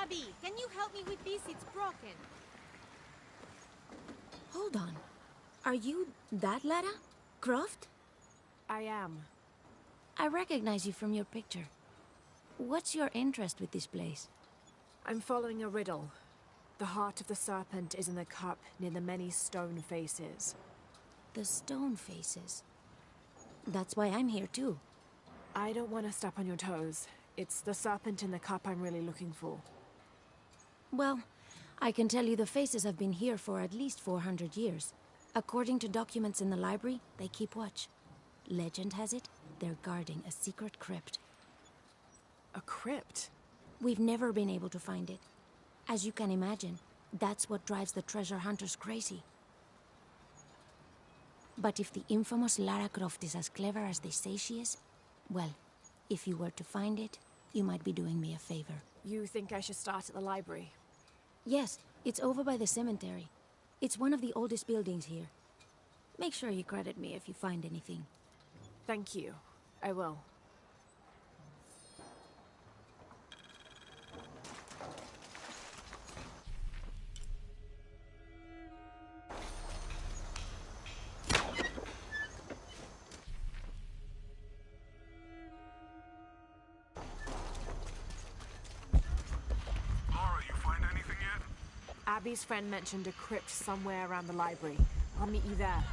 Abby, can you help me with this? It's broken. Hold on. Are you that Lara? Croft? I am. I recognize you from your picture. What's your interest with this place? I'm following a riddle. The heart of the serpent is in the cup near the many stone faces. The stone faces? That's why I'm here too. I don't want to step on your toes. It's the serpent in the cup I'm really looking for. Well, I can tell you the faces have been here for at least 400 years. According to documents in the library, they keep watch. Legend has it, they're guarding a secret crypt. A crypt? We've never been able to find it. As you can imagine, that's what drives the treasure hunters crazy. But if the infamous Lara Croft is as clever as they say she is, well, if you were to find it, you might be doing me a favor. You think I should start at the library? Yes, it's over by the cemetery. It's one of the oldest buildings here. Make sure you credit me if you find anything. Thank you. I will. Abby's friend mentioned a crypt somewhere around the library. I'll meet you there.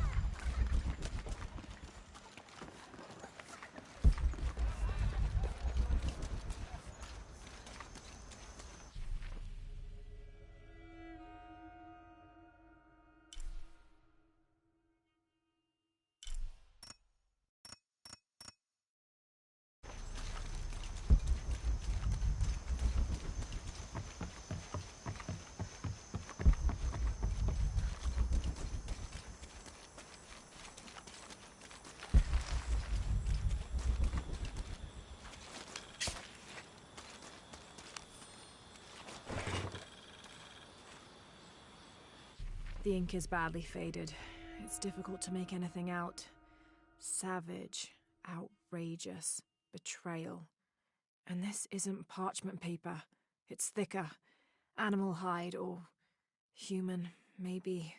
The ink is badly faded. It's difficult to make anything out. Savage, outrageous, betrayal. And this isn't parchment paper. It's thicker. Animal hide or human, maybe.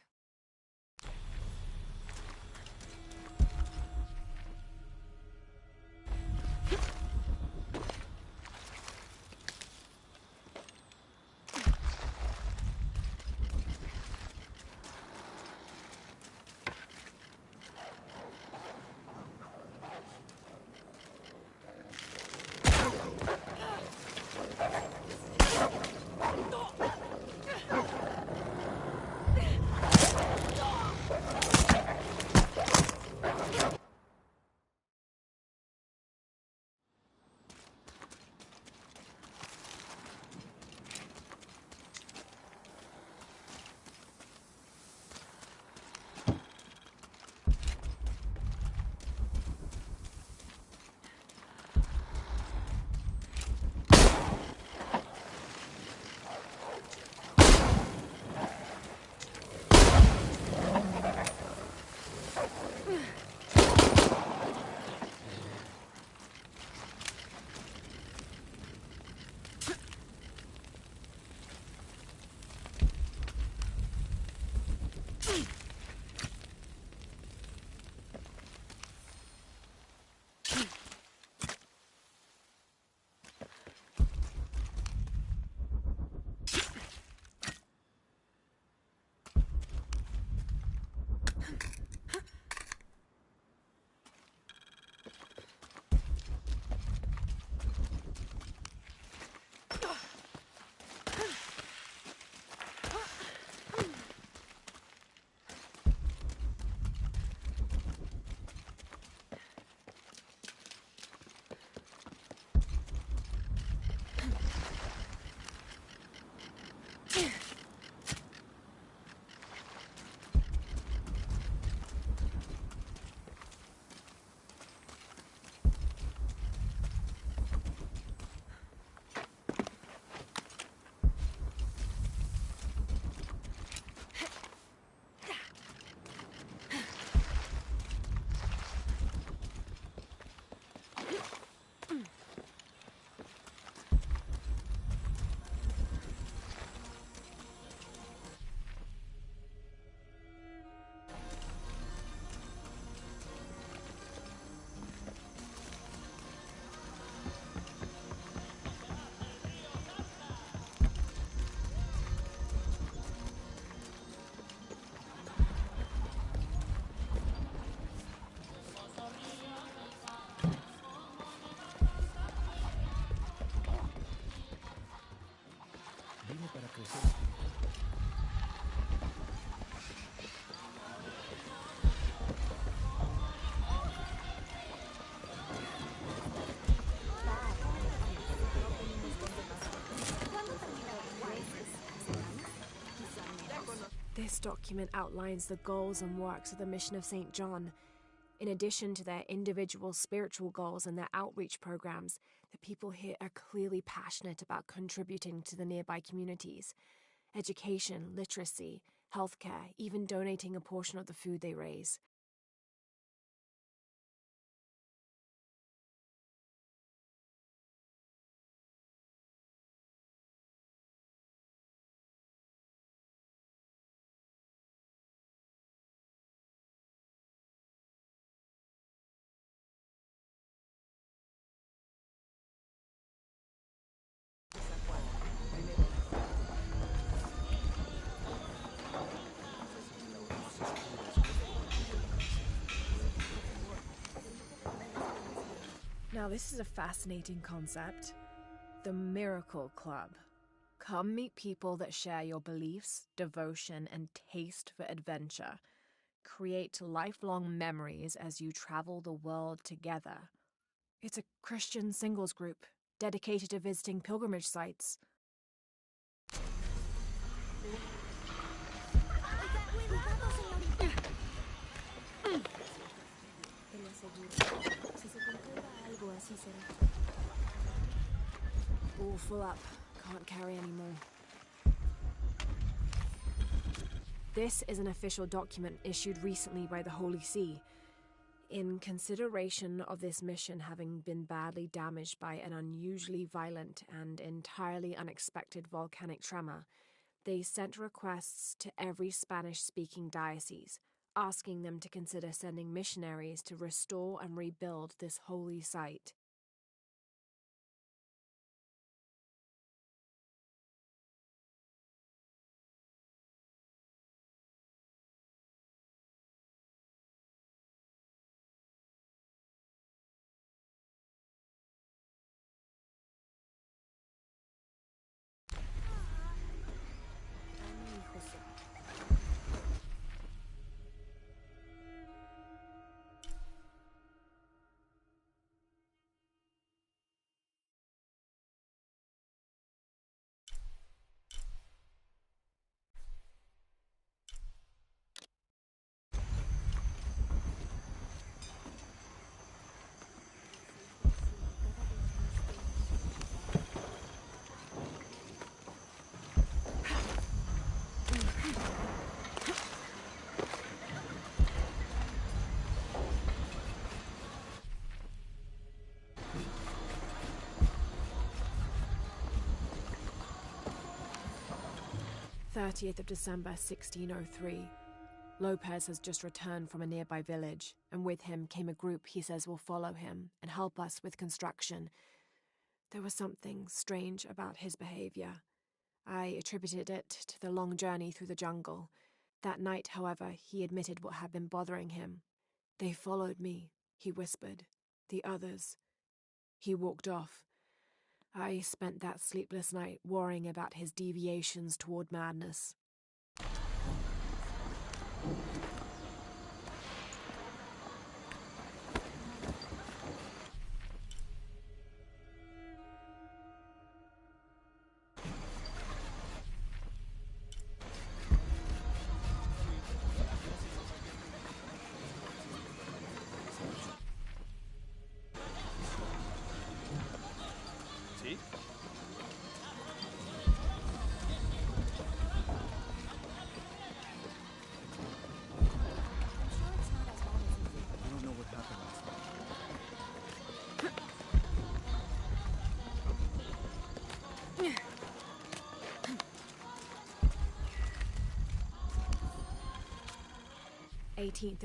This document outlines the goals and works of the Mission of St. John. In addition to their individual spiritual goals and their outreach programs, the people here are clearly passionate about contributing to the nearby communities. Education, literacy, healthcare, even donating a portion of the food they raise. Now, this is a fascinating concept. The Miracle Club. Come meet people that share your beliefs, devotion, and taste for adventure. Create lifelong memories as you travel the world together. It's a Christian singles group dedicated to visiting pilgrimage sites. All full up. Can't carry anymore. This is an official document issued recently by the Holy See. In consideration of this mission having been badly damaged by an unusually violent and entirely unexpected volcanic tremor, they sent requests to every Spanish-speaking diocese, asking them to consider sending missionaries to restore and rebuild this holy site. December 1603. Lopez has just returned from a nearby village, and with him came a group he says will follow him and help us with construction. There was something strange about his behavior. I attributed it to the long journey through the jungle. That night, however, he admitted what had been bothering him. "They followed me," he whispered. "The others." He walked off. I spent that sleepless night worrying about his deviations toward madness.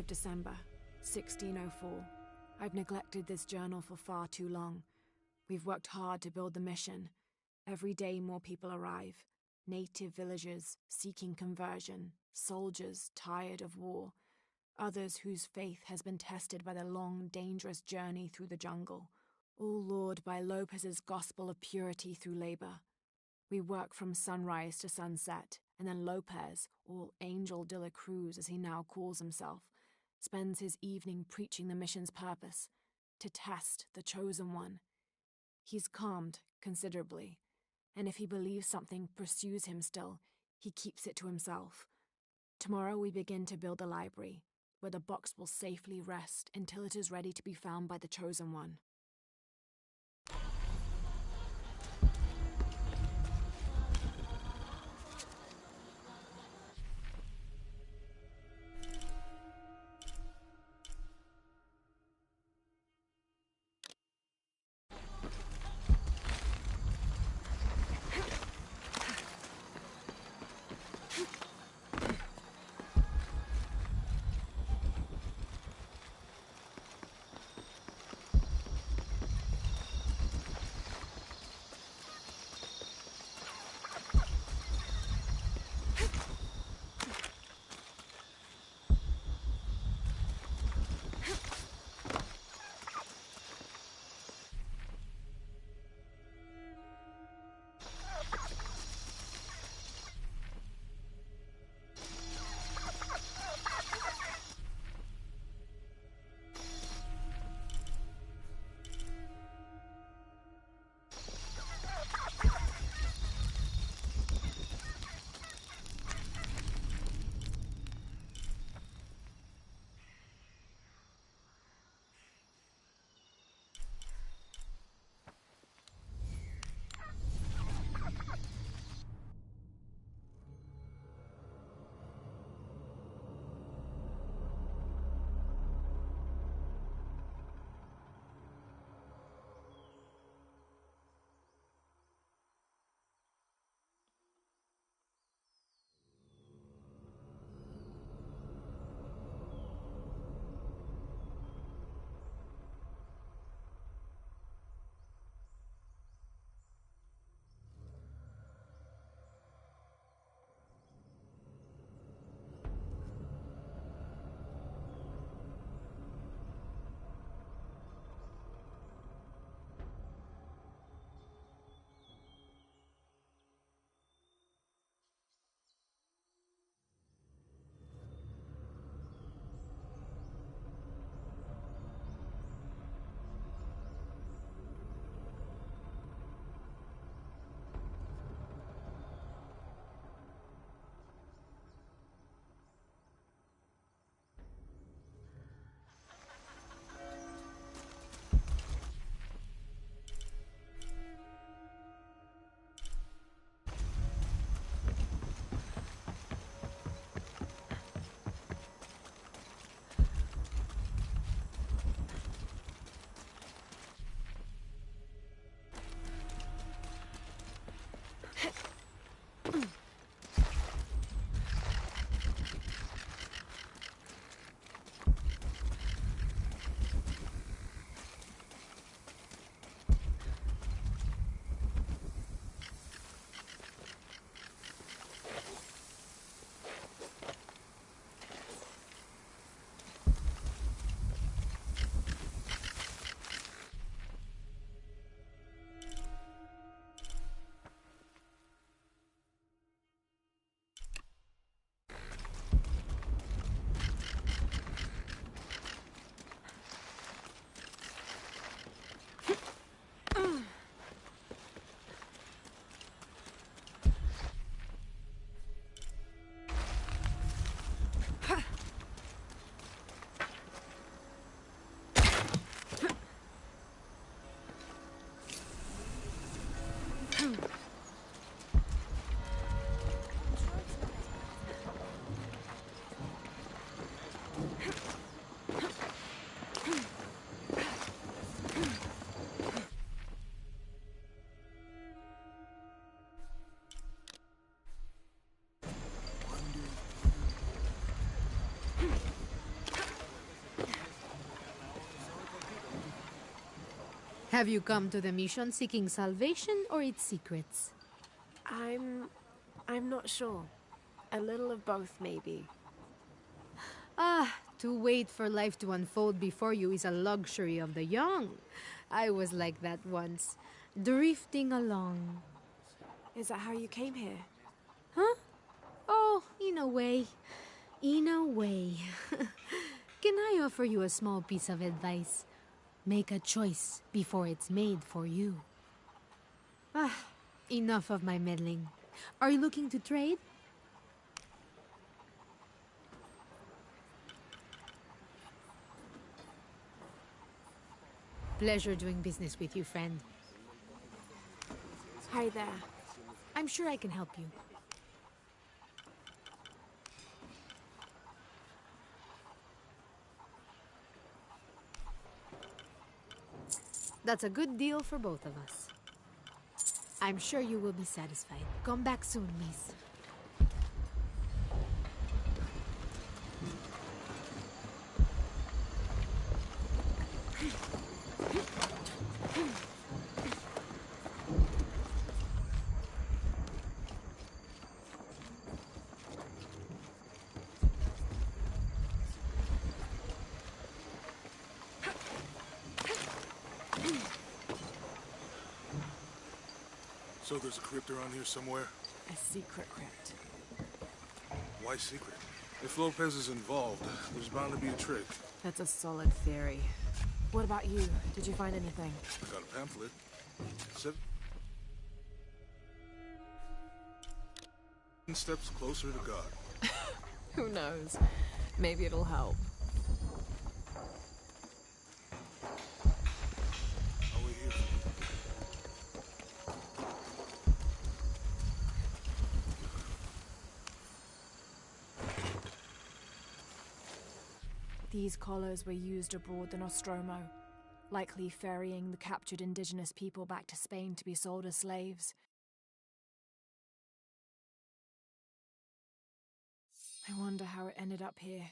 December 18th, 1604. I've neglected this journal for far too long. We've worked hard to build the mission. Every day more people arrive. Native villagers seeking conversion, soldiers tired of war, others whose faith has been tested by the long, dangerous journey through the jungle, all lured by Lopez's gospel of purity through labor. We work from sunrise to sunset, and then Lopez, or Angel de la Cruz as he now calls himself, spends his evening preaching the mission's purpose, to test the chosen one. He's calmed considerably, and if he believes something pursues him still, he keeps it to himself. Tomorrow we begin to build the library, where the box will safely rest until it is ready to be found by the Chosen One. Have you come to the mission seeking salvation or its secrets? I'm not sure. A little of both, maybe. To wait for life to unfold before you is a luxury of the young. I was like that once, drifting along. Is that how you came here? Huh? Oh, in a way. In a way. Can I offer you a small piece of advice? Make a choice before it's made for you. Enough of my meddling. Are you looking to trade? Pleasure doing business with you, friend. Hi there. I'm sure I can help you. That's a good deal for both of us. I'm sure you will be satisfied. Come back soon, miss. So there's a crypt around here somewhere? A secret crypt. Why secret? If Lopez is involved, there's bound to be a trick. That's a solid theory. What about you? Did you find anything? I got a pamphlet. 7 steps closer to God. Who knows? Maybe it'll help. I'll wait here. These collars were used abroad the Nostromo, likely ferrying the captured indigenous people back to Spain to be sold as slaves. I wonder how it ended up here.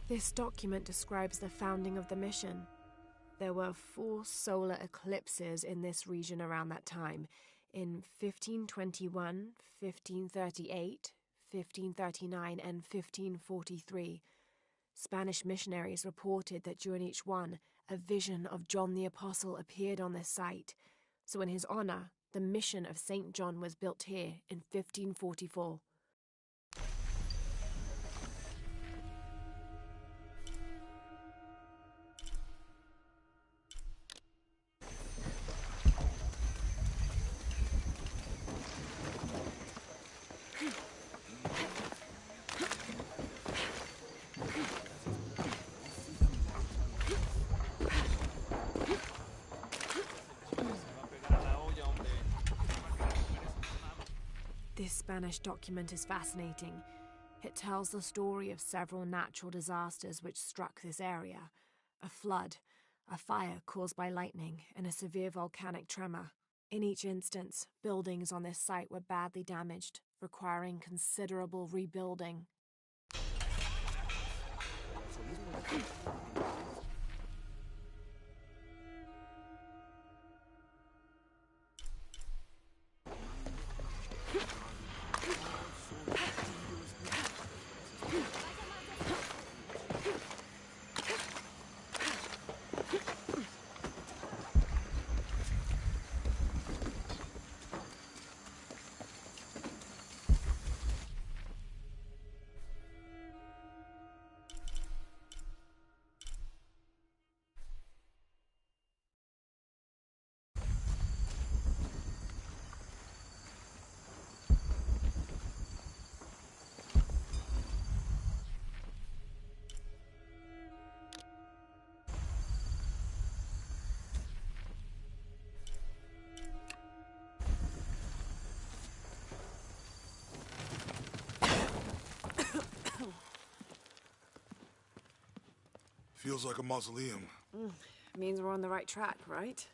This document describes the founding of the mission. There were 4 solar eclipses in this region around that time, in 1521, 1538, 1539, and 1543. Spanish missionaries reported that during each one, a vision of John the Apostle appeared on this site. So in his honor, the mission of St. John was built here in 1544. This Spanish document is fascinating. It tells the story of several natural disasters which struck this area. A flood, a fire caused by lightning, and a severe volcanic tremor. In each instance, buildings on this site were badly damaged, requiring considerable rebuilding. Feels like a mausoleum. Means we're on the right track, right?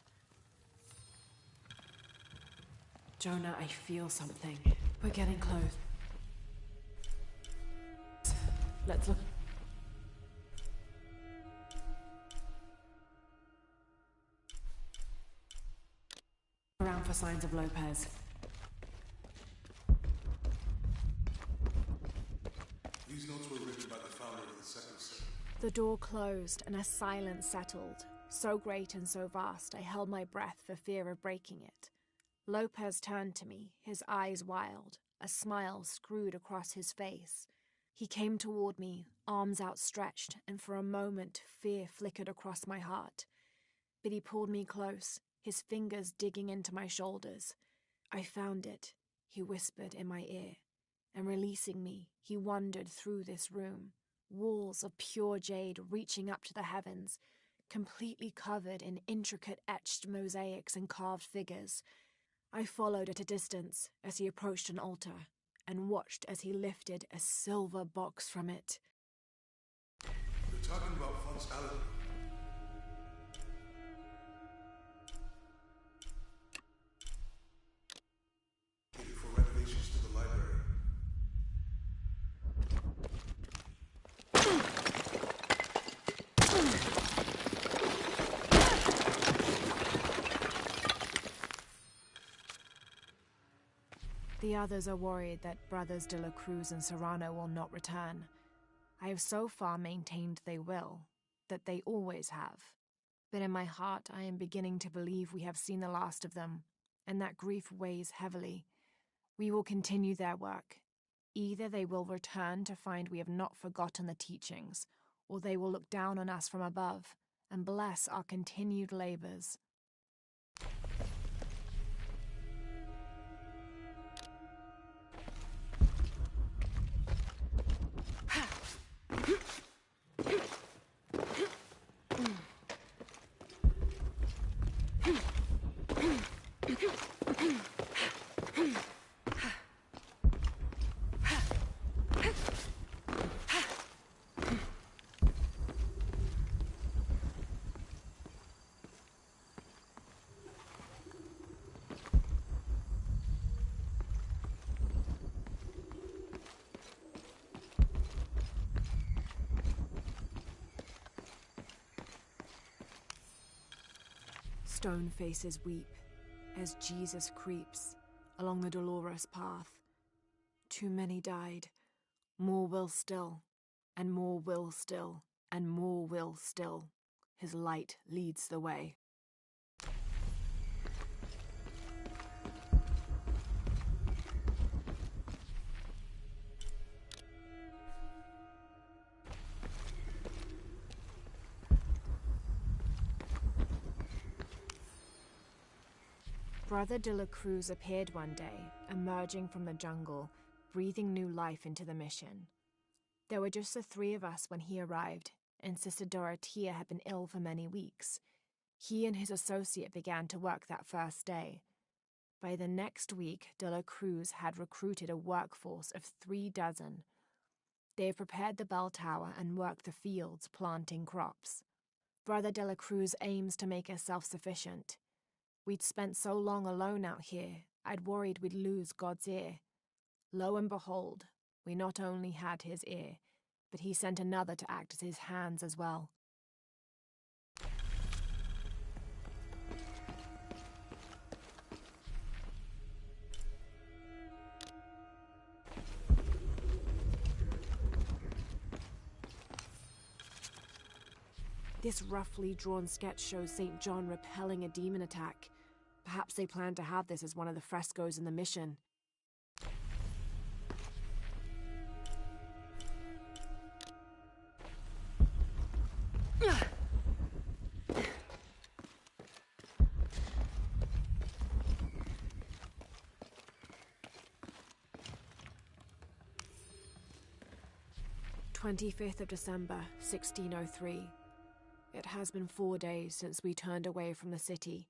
Jonah, I feel something. We're getting close. Let's look. Around for signs of Lopez. These notes were written by the founder of the second set. The door closed and a silence settled, so great and so vast I held my breath for fear of breaking it. Lopez turned to me, his eyes wild, a smile screwed across his face. He came toward me, arms outstretched, and for a moment fear flickered across my heart. But he pulled me close, his fingers digging into my shoulders. I found it, he whispered in my ear, and releasing me, he wandered through this room, walls of pure jade reaching up to the heavens, completely covered in intricate etched mosaics and carved figures. I followed at a distance as he approached an altar, and watched as he lifted a silver box from it. They're talking about funds allocated. For renovations to the library. The others are worried that Brothers de la Cruz and Serrano will not return. I have so far maintained they will, that they always have. But in my heart I am beginning to believe we have seen the last of them, and that grief weighs heavily. We will continue their work. Either they will return to find we have not forgotten the teachings, or they will look down on us from above and bless our continued labors. Stone faces weep as Jesus creeps along the dolorous path. Too many died. More will still, and more will still, and more will still. His light leads the way. Brother de la Cruz appeared one day, emerging from the jungle, breathing new life into the mission. There were just the three of us when he arrived, and Sister Dorothea had been ill for many weeks. He and his associate began to work that first day. By the next week, de la Cruz had recruited a workforce of 36. They have prepared the bell tower and worked the fields, planting crops. Brother de la Cruz aims to make us self-sufficient. We'd spent so long alone out here, I'd worried we'd lose God's ear. Lo and behold, we not only had his ear, but he sent another to act as his hands as well. This roughly drawn sketch shows St. John repelling a demon attack. Perhaps they plan to have this as one of the frescoes in the mission. "25th of December, 1603. It has been 4 days since we turned away from the city.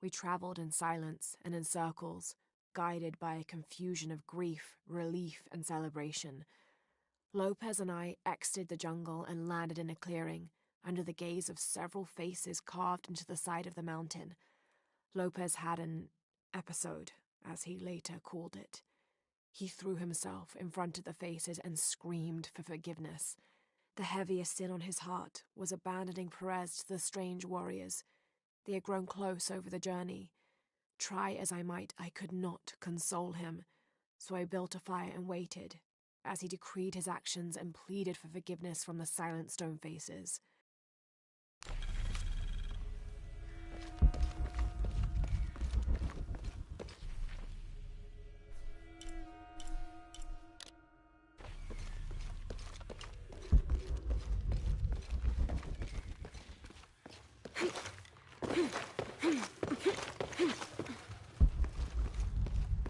We traveled in silence and in circles, guided by a confusion of grief, relief, and celebration. Lopez and I exited the jungle and landed in a clearing, under the gaze of several faces carved into the side of the mountain. Lopez had an episode, as he later called it. He threw himself in front of the faces and screamed for forgiveness. The heaviest sin on his heart was abandoning Perez to the strange warriors. They had grown close over the journey. Try as I might, I could not console him, so I built a fire and waited, as he decreed his actions and pleaded for forgiveness from the silent stone faces.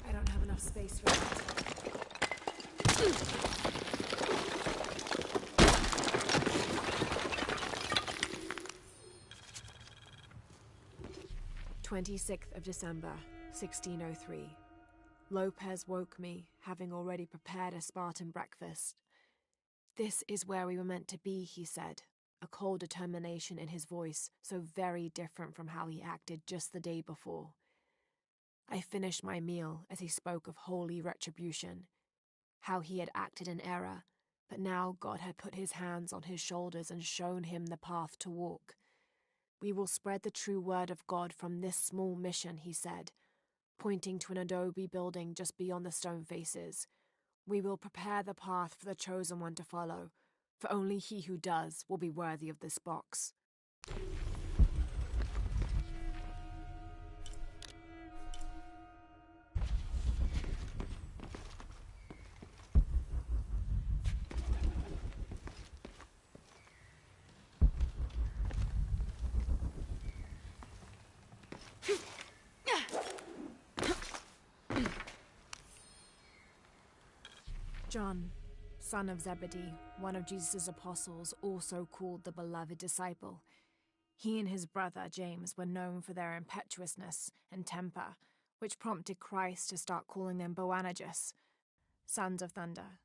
I don't have enough space for that. 26th of December, 1603. Lopez woke me, having already prepared a Spartan breakfast. "This is where we were meant to be," he said, a cold determination in his voice, so very different from how he acted just the day before. I finished my meal as he spoke of holy retribution, how he had acted in error, but now God had put his hands on his shoulders and shown him the path to walk. "We will spread the true word of God from this small mission," he said, pointing to an adobe building just beyond the stone faces. "We will prepare the path for the chosen one to follow, for only he who does will be worthy of this box." John, son of Zebedee, one of Jesus' apostles, also called the beloved disciple. He and his brother James were known for their impetuousness and temper, which prompted Christ to start calling them Boanerges, sons of thunder.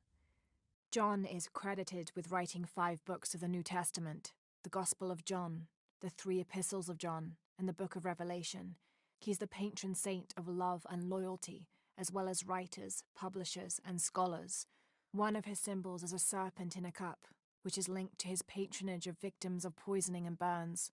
John is credited with writing 5 books of the New Testament, the Gospel of John, the 3 Epistles of John, and the Book of Revelation. He's the patron saint of love and loyalty, as well as writers, publishers, and scholars. One of his symbols is a serpent in a cup, which is linked to his patronage of victims of poisoning and burns.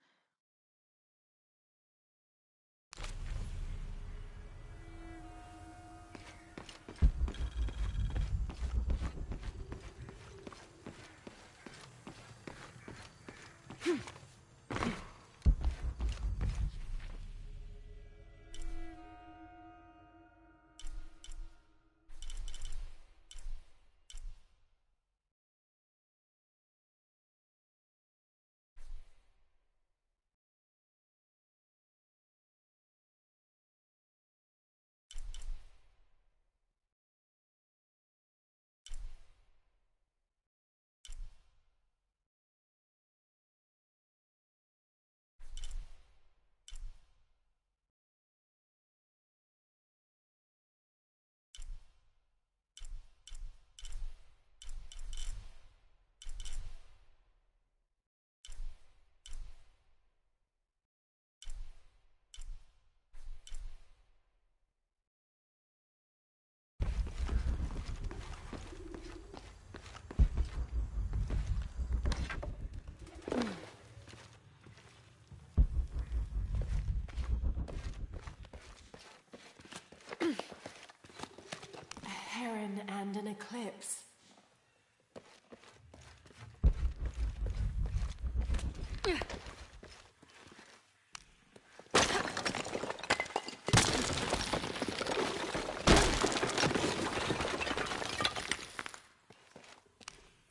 Heron and an eclipse.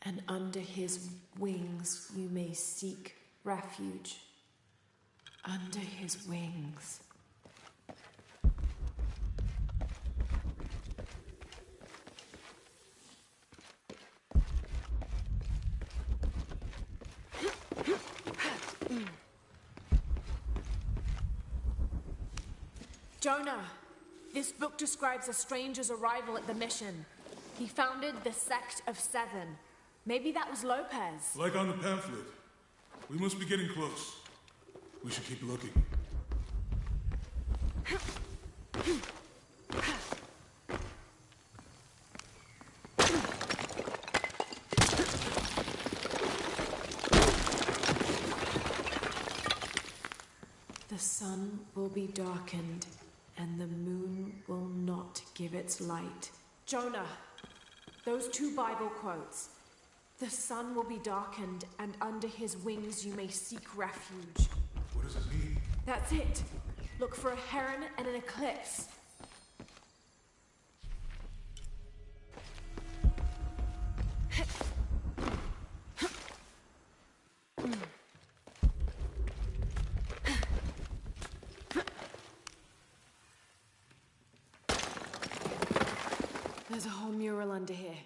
And under his wings you may seek refuge. Under his wings. Jonah, this book describes a stranger's arrival at the mission. He founded the Sect of Seven. Maybe that was Lopez. Like on the pamphlet. We must be getting close. We should keep looking. The sun will be darkened, and the moon will not give its light. Jonah, those 2 Bible quotes. The sun will be darkened, and under his wings you may seek refuge. What does it mean? That's it. Look for a heron and an eclipse. There's a whole mural under here.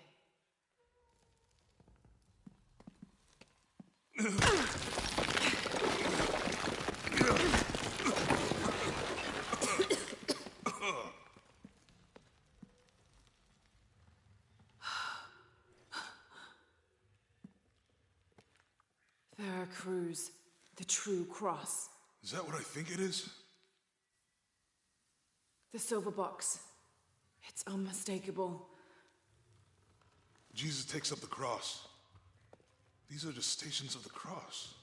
Veracruz, the true cross. Is that what I think it is? The silver box. It's unmistakable. Jesus takes up the cross. These are just stations of the cross.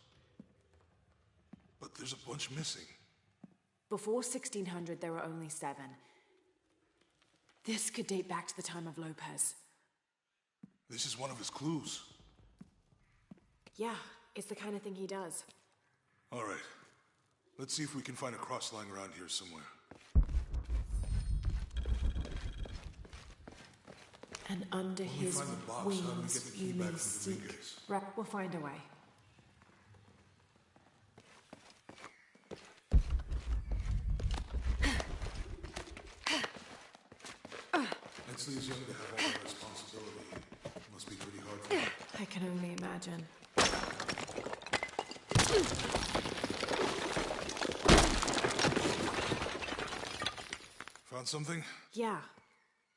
But there's a bunch missing. Before 1600, there were only 7. This could date back to the time of Lopez. This is one of his clues. Yeah, it's the kind of thing he does. All right. Let's see if we can find a cross lying around here somewhere. And under When we his find the box, how do we get wings the key you back may from seek. Rodriguez? We'll find a way. Ensley is young to have all that responsibility. Must be pretty hard for him. I can only imagine. Found something? Yeah.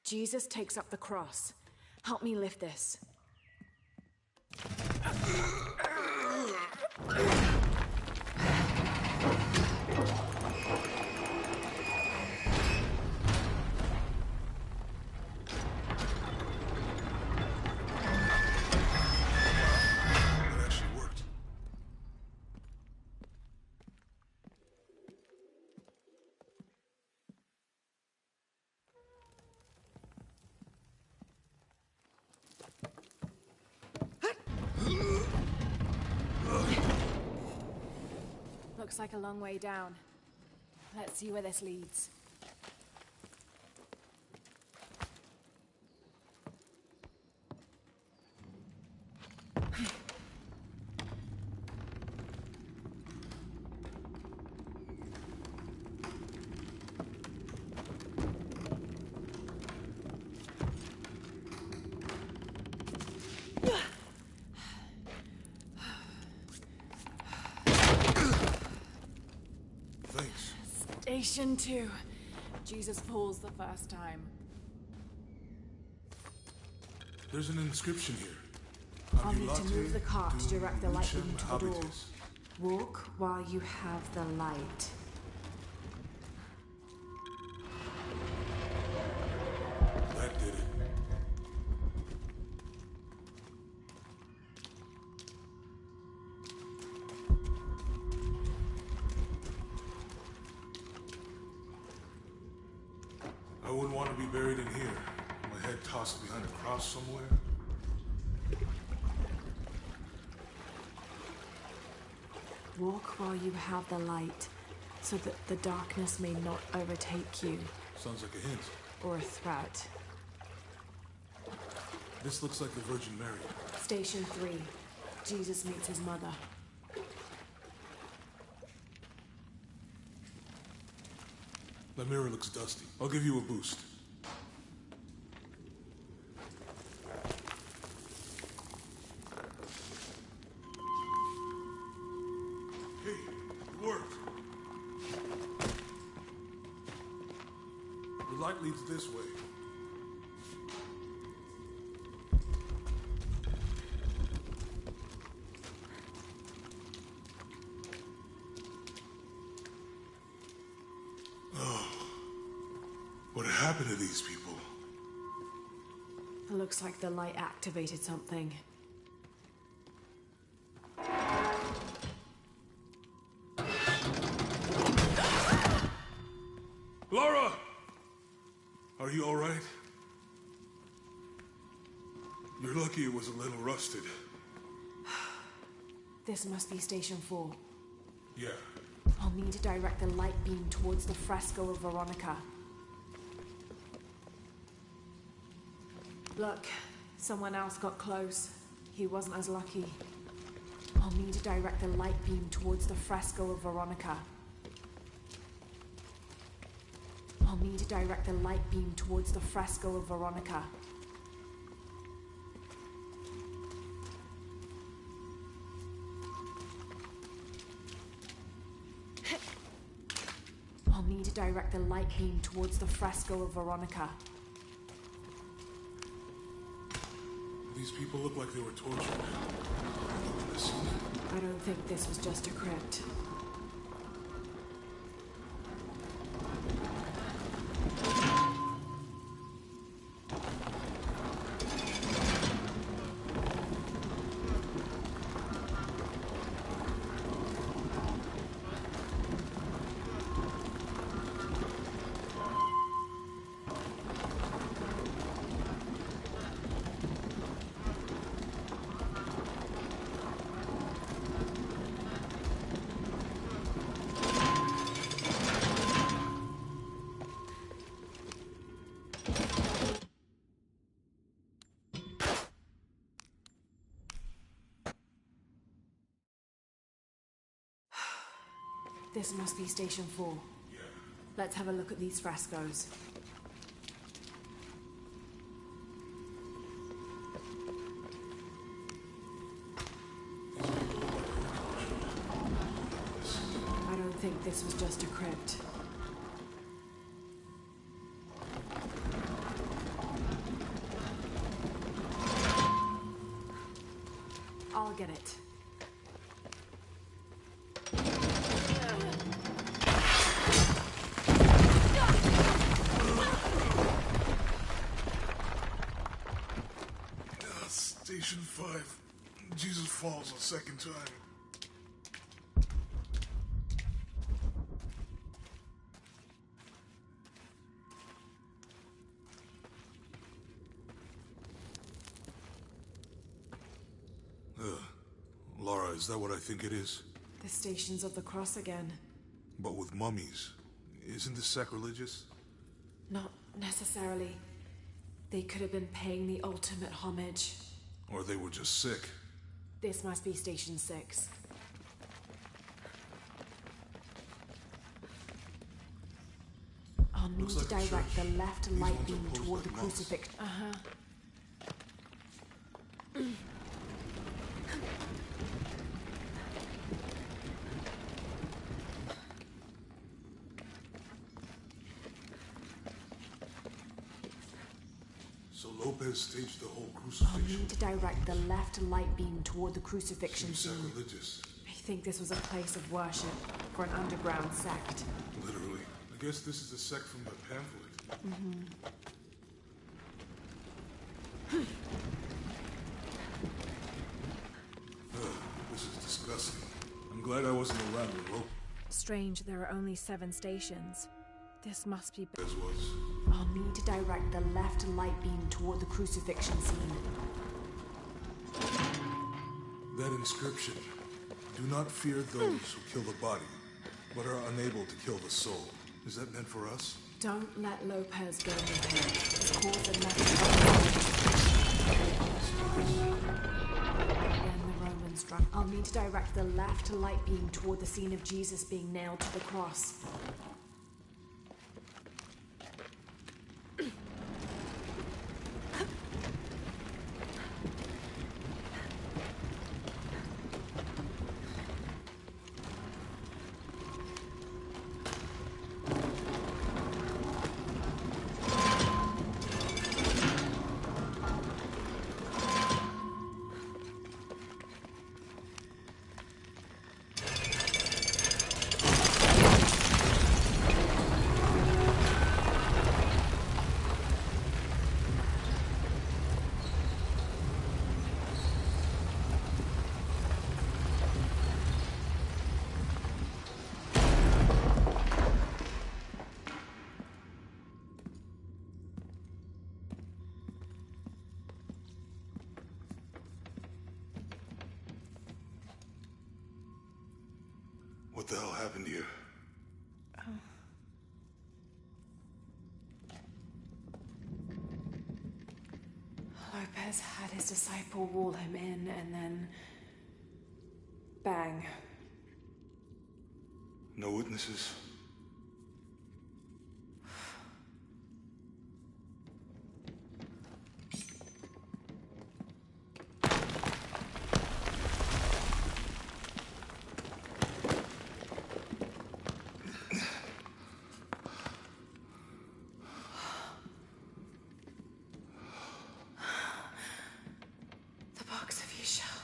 Jesus takes up the cross. Help me lift this. It actually worked. Looks like a long way down. Let's see where this leads. Thanks. Station 2. Jesus falls the first time. There's an inscription here. I'll need to move the cart to direct the light Lucem beam to the door. habitus. Walk while you have the light. That did it. I wouldn't want to be buried in here. My head tossed behind a cross somewhere. Walk while you have the light, so that the darkness may not overtake you, Sounds like a hint. or a threat. This looks like the Virgin Mary. Station 3. Jesus meets his mother. The mirror looks dusty. I'll give you a boost. Hey, it worked. The light leads this way. What happened to these people? It looks like the light activated something. Lucky it was a little rusted. This must be Station 4. Yeah. I'll need to direct the light beam towards the fresco of Veronica. Look, someone else got close. He wasn't as lucky. I'll need to direct the light beam towards the fresco of Veronica. I'll need to direct the light beam towards the fresco of Veronica. I'll need to direct the light beam towards the fresco of Veronica. These people look like they were tortured. I don't think this was just a crypt. This must be Station 4. Yeah. Let's have a look at these frescoes. I don't think this was just a crypt. I'll get it. Station 5. Jesus falls a second time. Lara, is that what I think it is? The Stations of the Cross again. But with mummies. Isn't this sacrilegious? Not necessarily. They could have been paying the ultimate homage. Or they were just sick. This must be Station 6. I'll need to direct the left light beam toward the crucifix. So Lopez staged the whole crucifixion. I'll need to direct the left light beam toward the crucifixion scene. Sacrilegious. I think this was a place of worship for an underground sect. Literally. I guess this is a sect from the pamphlet. This is disgusting. I'm glad I wasn't around when Lopez. Strange, there are only 7 stations. This must be... was. I'll need to direct the left light beam toward the crucifixion scene. That inscription. Do not fear those who kill the body, but are unable to kill the soul. Is that meant for us? Don't let Lopez go in your head. It's caused a mess. Then the Roman struck. I'll need to direct the left light beam toward the scene of Jesus being nailed to the cross. What the hell happened here? Lopez had his disciple wall him in, and then... bang. No witnesses? The box of Yishao.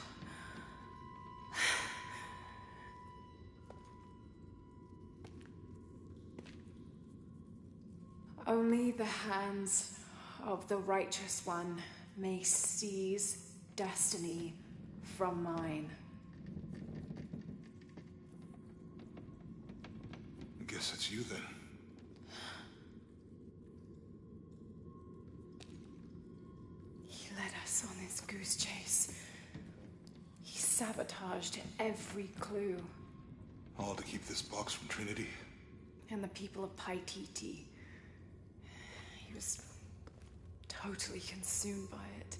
Only the hands of the Righteous One may seize destiny from mine. I guess it's you then. He led us on this goose chase. He sabotaged every clue. All to keep this box from Trinity? And the people of Paititi. He was totally consumed by it.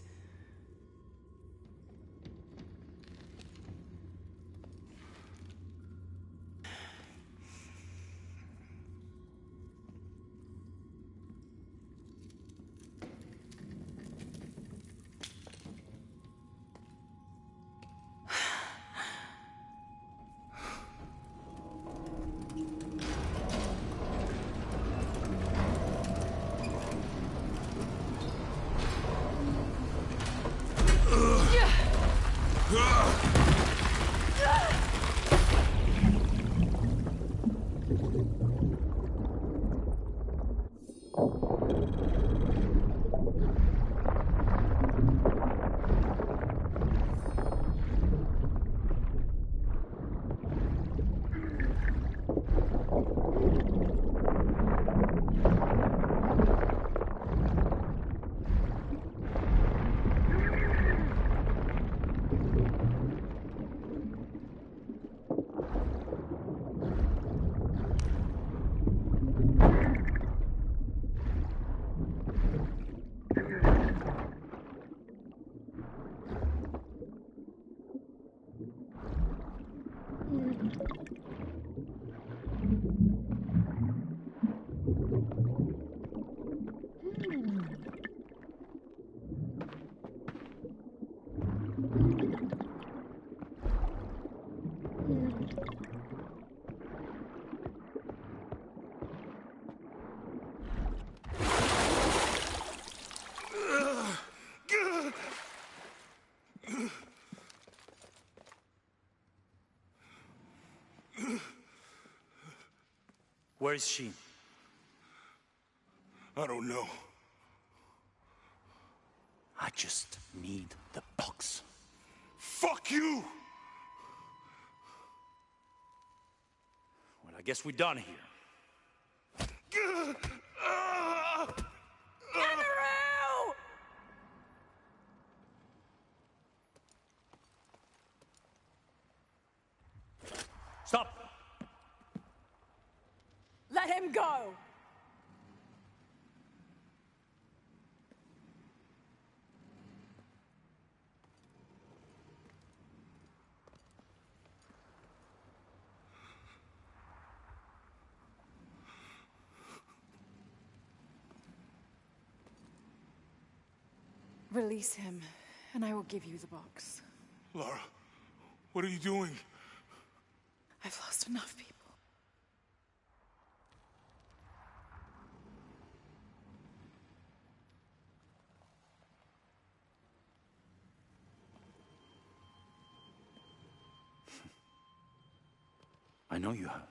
Where is she? I don't know. I just need the box. Fuck you! Well, I guess we're done here. Amaru! Stop! Let him go! Release him, and I will give you the box. Lara, what are you doing? I've lost enough people. I know you have.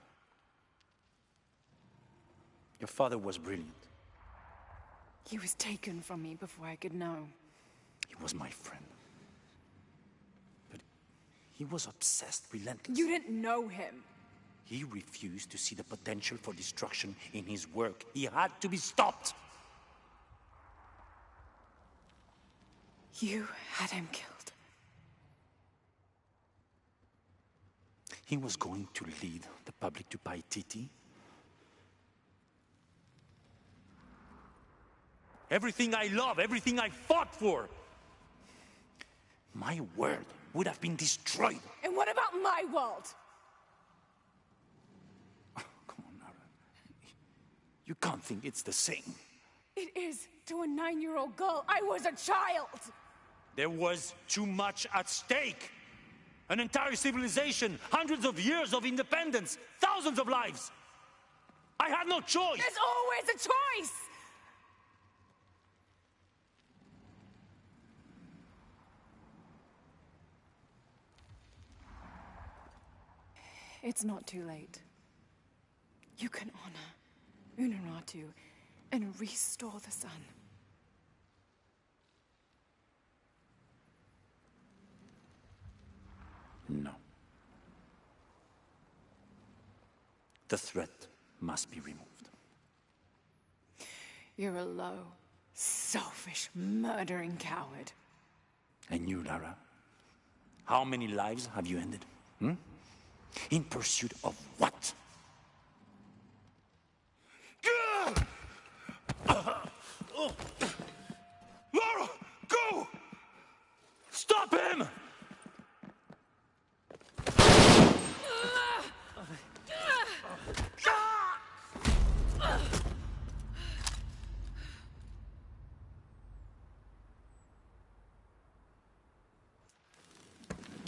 Your father was brilliant. He was taken from me before I could know. He was my friend. But he was obsessed, relentless. You didn't know him. He refused to see the potential for destruction in his work. He had to be stopped. You had him killed. he was going to lead the public to Paititi? Everything I love, everything I fought for. My world would have been destroyed. And what about my world? You can't think it's the same. It is to a 9-year-old girl. I was a child. There was too much at stake. An entire civilization, hundreds of years of independence, thousands of lives. I had no choice. There's always a choice. It's not too late. You can honor Unuratu and restore the sun. No. The threat must be removed. You're a low, selfish, murdering coward. And you, Lara? How many lives have you ended? In pursuit of what? Lara, go! Stop him!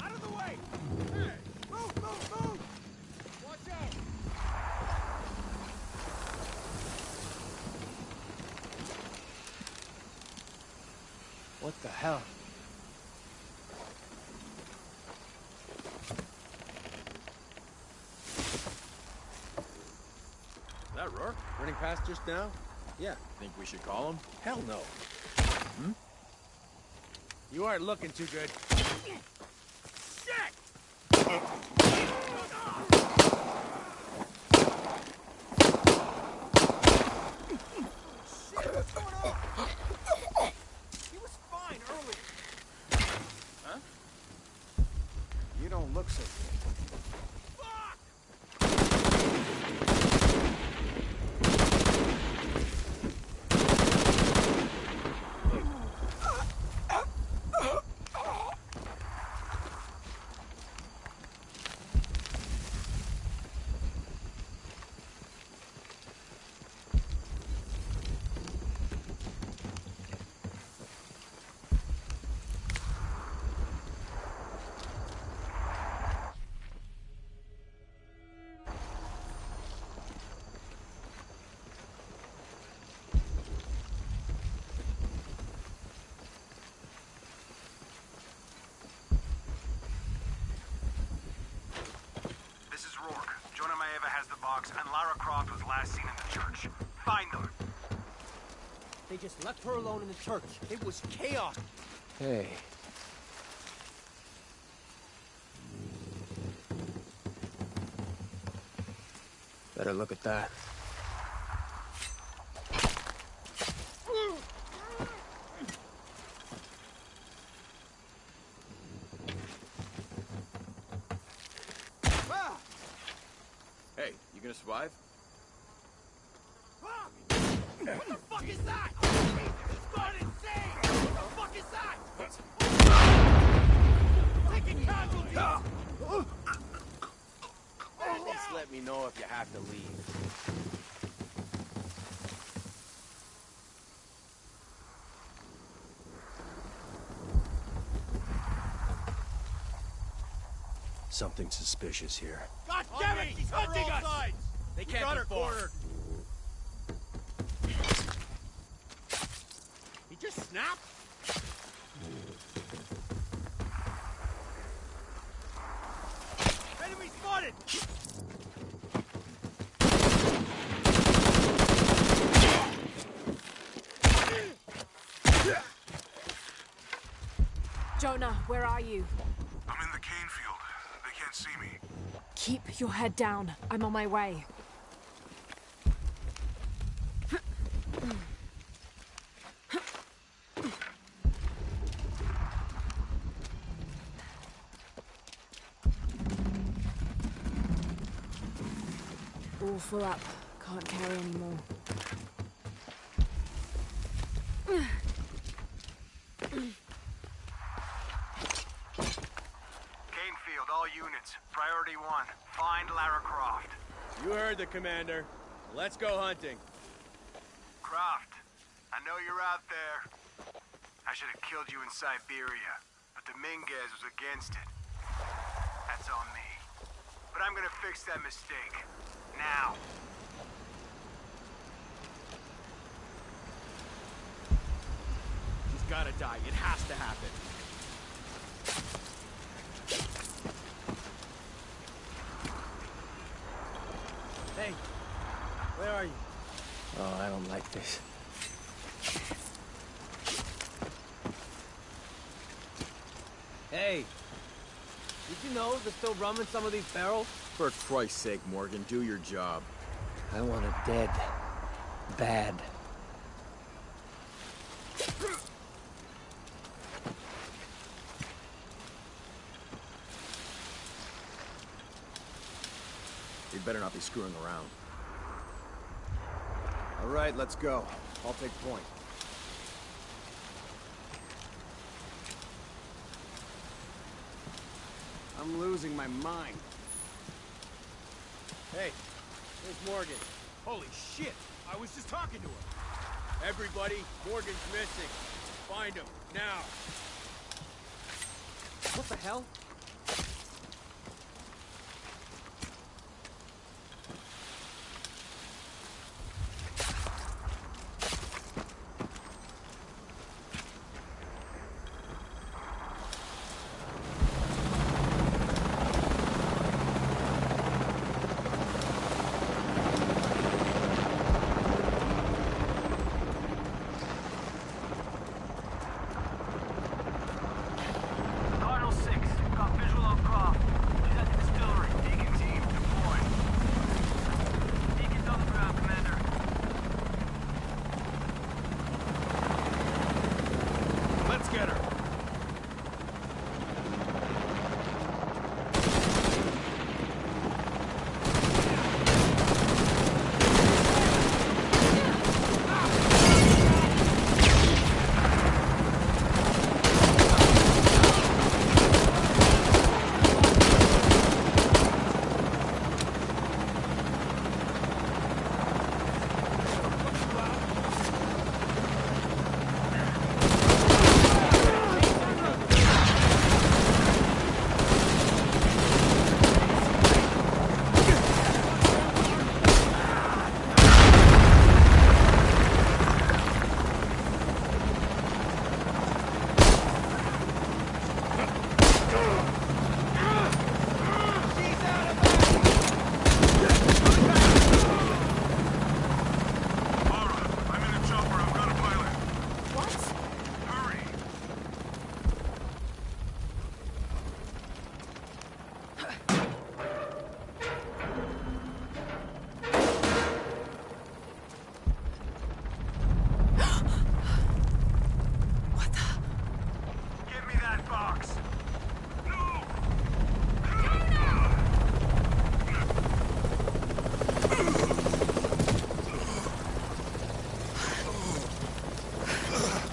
Out of the way! Hey! Move, move, move! Watch out! What the hell? Is that Rourke? Running past just now? Yeah. Think we should call him? Hell no. You aren't looking too good. He was fine earlier. Huh? You don't look so good. This is Rourke. Jonah Maeva has the box, and Lara Croft was last seen in the church. Find them. They just left her alone in the church. It was chaos. Hey. Better look at that. Hey, you gonna survive? What the fuck is that? It's gone insane! What the fuck is that? Taking casualties! Just let me know if you have to leave. Something suspicious here. God damn it! He's hunting us! Sides. They We can't got be her far. cornered. He just snapped? Enemy spotted! Jonah, where are you? I'm in the cane field. They can't see me. Keep your head down. I'm on my way. All full up. Can't carry anymore. Canefield, all units. Priority 1. Find Lara Croft. You heard the commander. Let's go hunting. Croft, I know you're out there. I should have killed you in Siberia, but Dominguez was against it. That's on me. But I'm gonna fix that mistake. Now. He's gotta die. It has to happen. Hey, where are you? Oh, I don't like this. Hey, did you know there's still rum in some of these barrels? For Christ's sake, Morgan, do your job. I want it dead. Bad. You'd better not be screwing around. All right, let's go. I'll take point. I'm losing my mind. Hey, there's Morgan. Holy shit! I was just talking to her. Everybody, Morgan's missing. Find him, now. What the hell? Cardinal 6, got visual on Croft. He's at the distillery. Deacon team, deploy. Deacon's on the ground, Commander. Let's get her. Give me that box. No!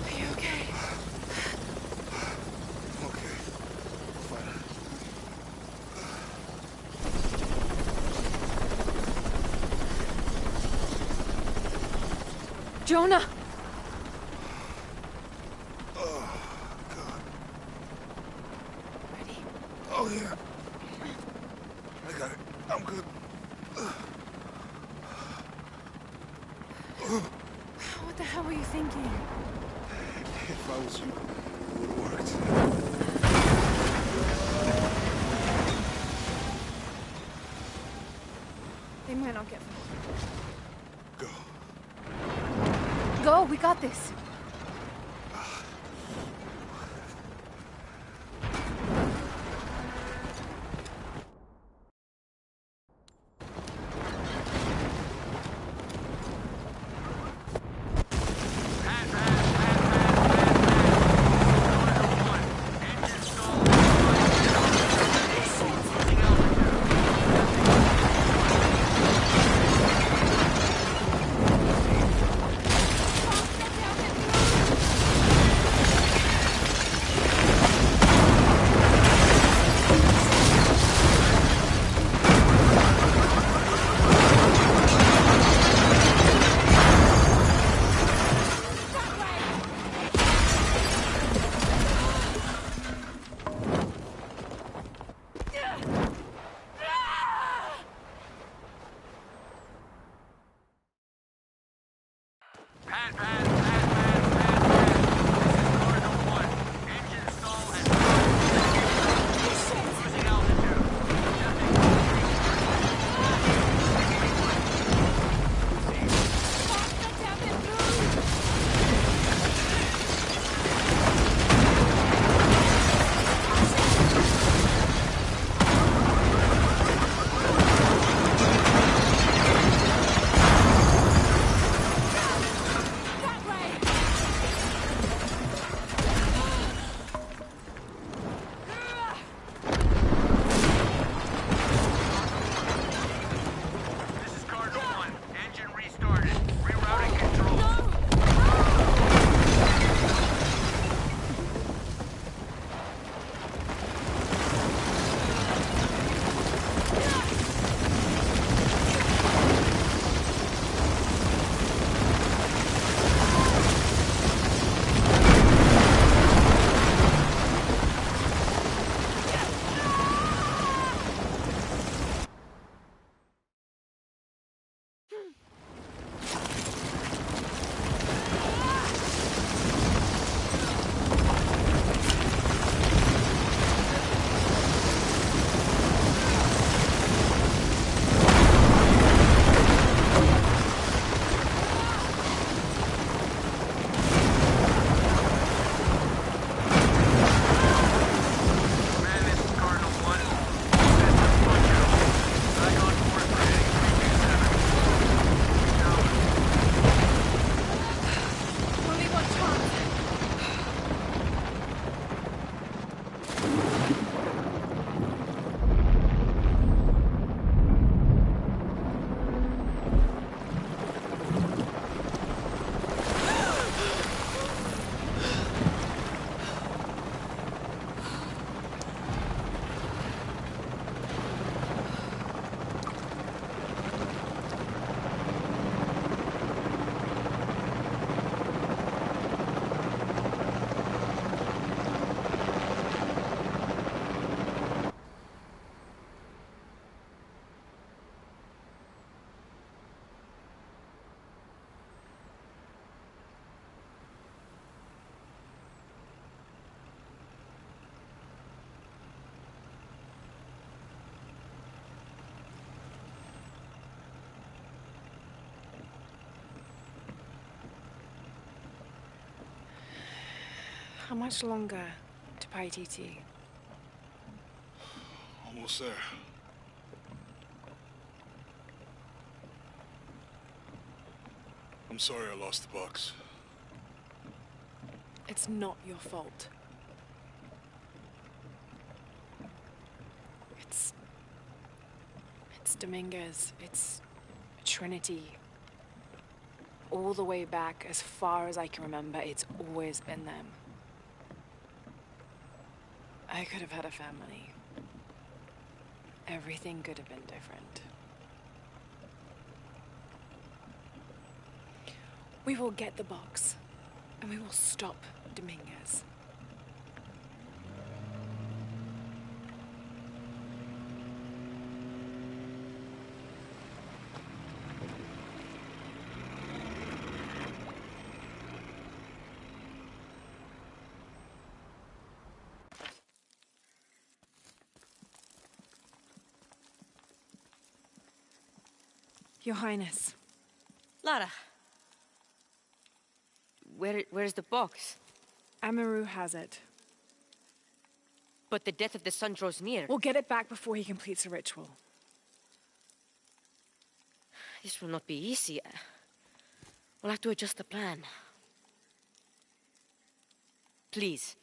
Are you okay? Okay. Fine. Jonah! Oh, God. Ready? Oh, yeah. I got it. I'm good. What the hell were you thinking? If I was you, it would have worked. They might not get Go. Go, we got this. How much longer to Paititi? Almost there. I'm sorry I lost the box. It's not your fault. It's Dominguez. It's Trinity. All the way back, as far as I can remember, it's always been them. I could have had a family. Everything could have been different. We will get the box, and we will stop Dominguez. Your Highness. Lara. Where's the box? Amaru has it. But the death of the sun draws near. We'll get it back before he completes the ritual. This will not be easy. We'll have to adjust the plan. Please,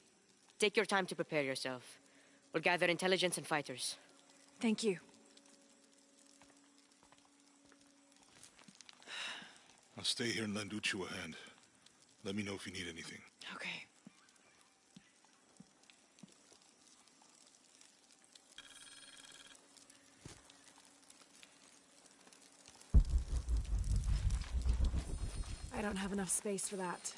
take your time to prepare yourself. We'll gather intelligence and fighters. Thank you. I'll stay here and lend Uchu a hand. Let me know if you need anything. Okay. I don't have enough space for that.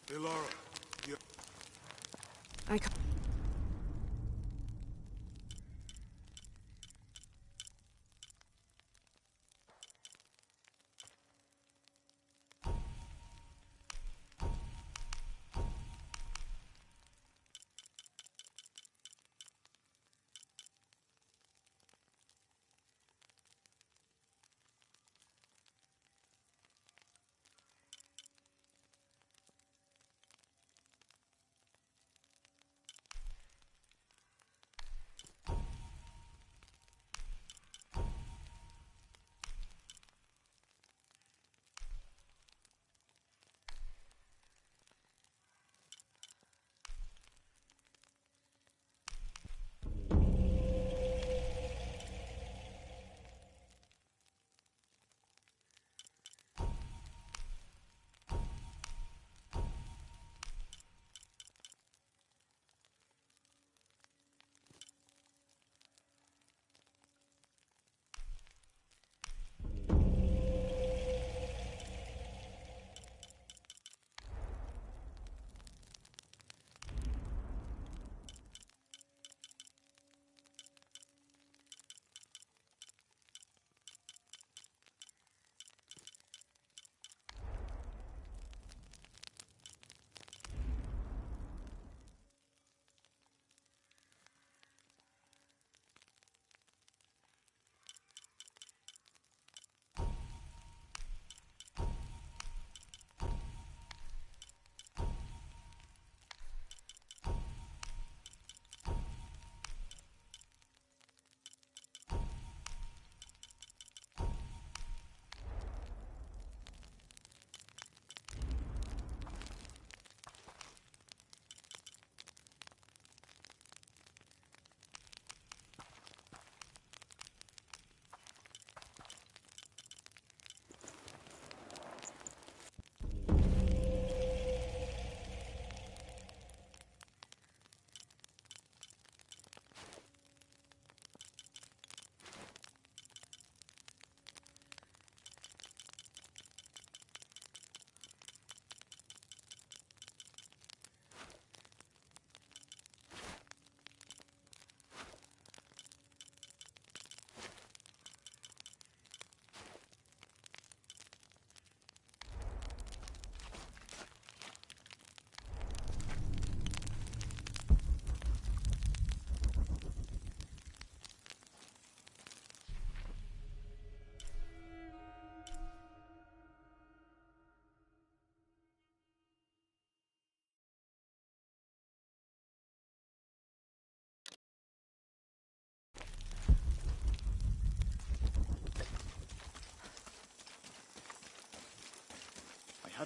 Hey, Lara. Yeah. I can't.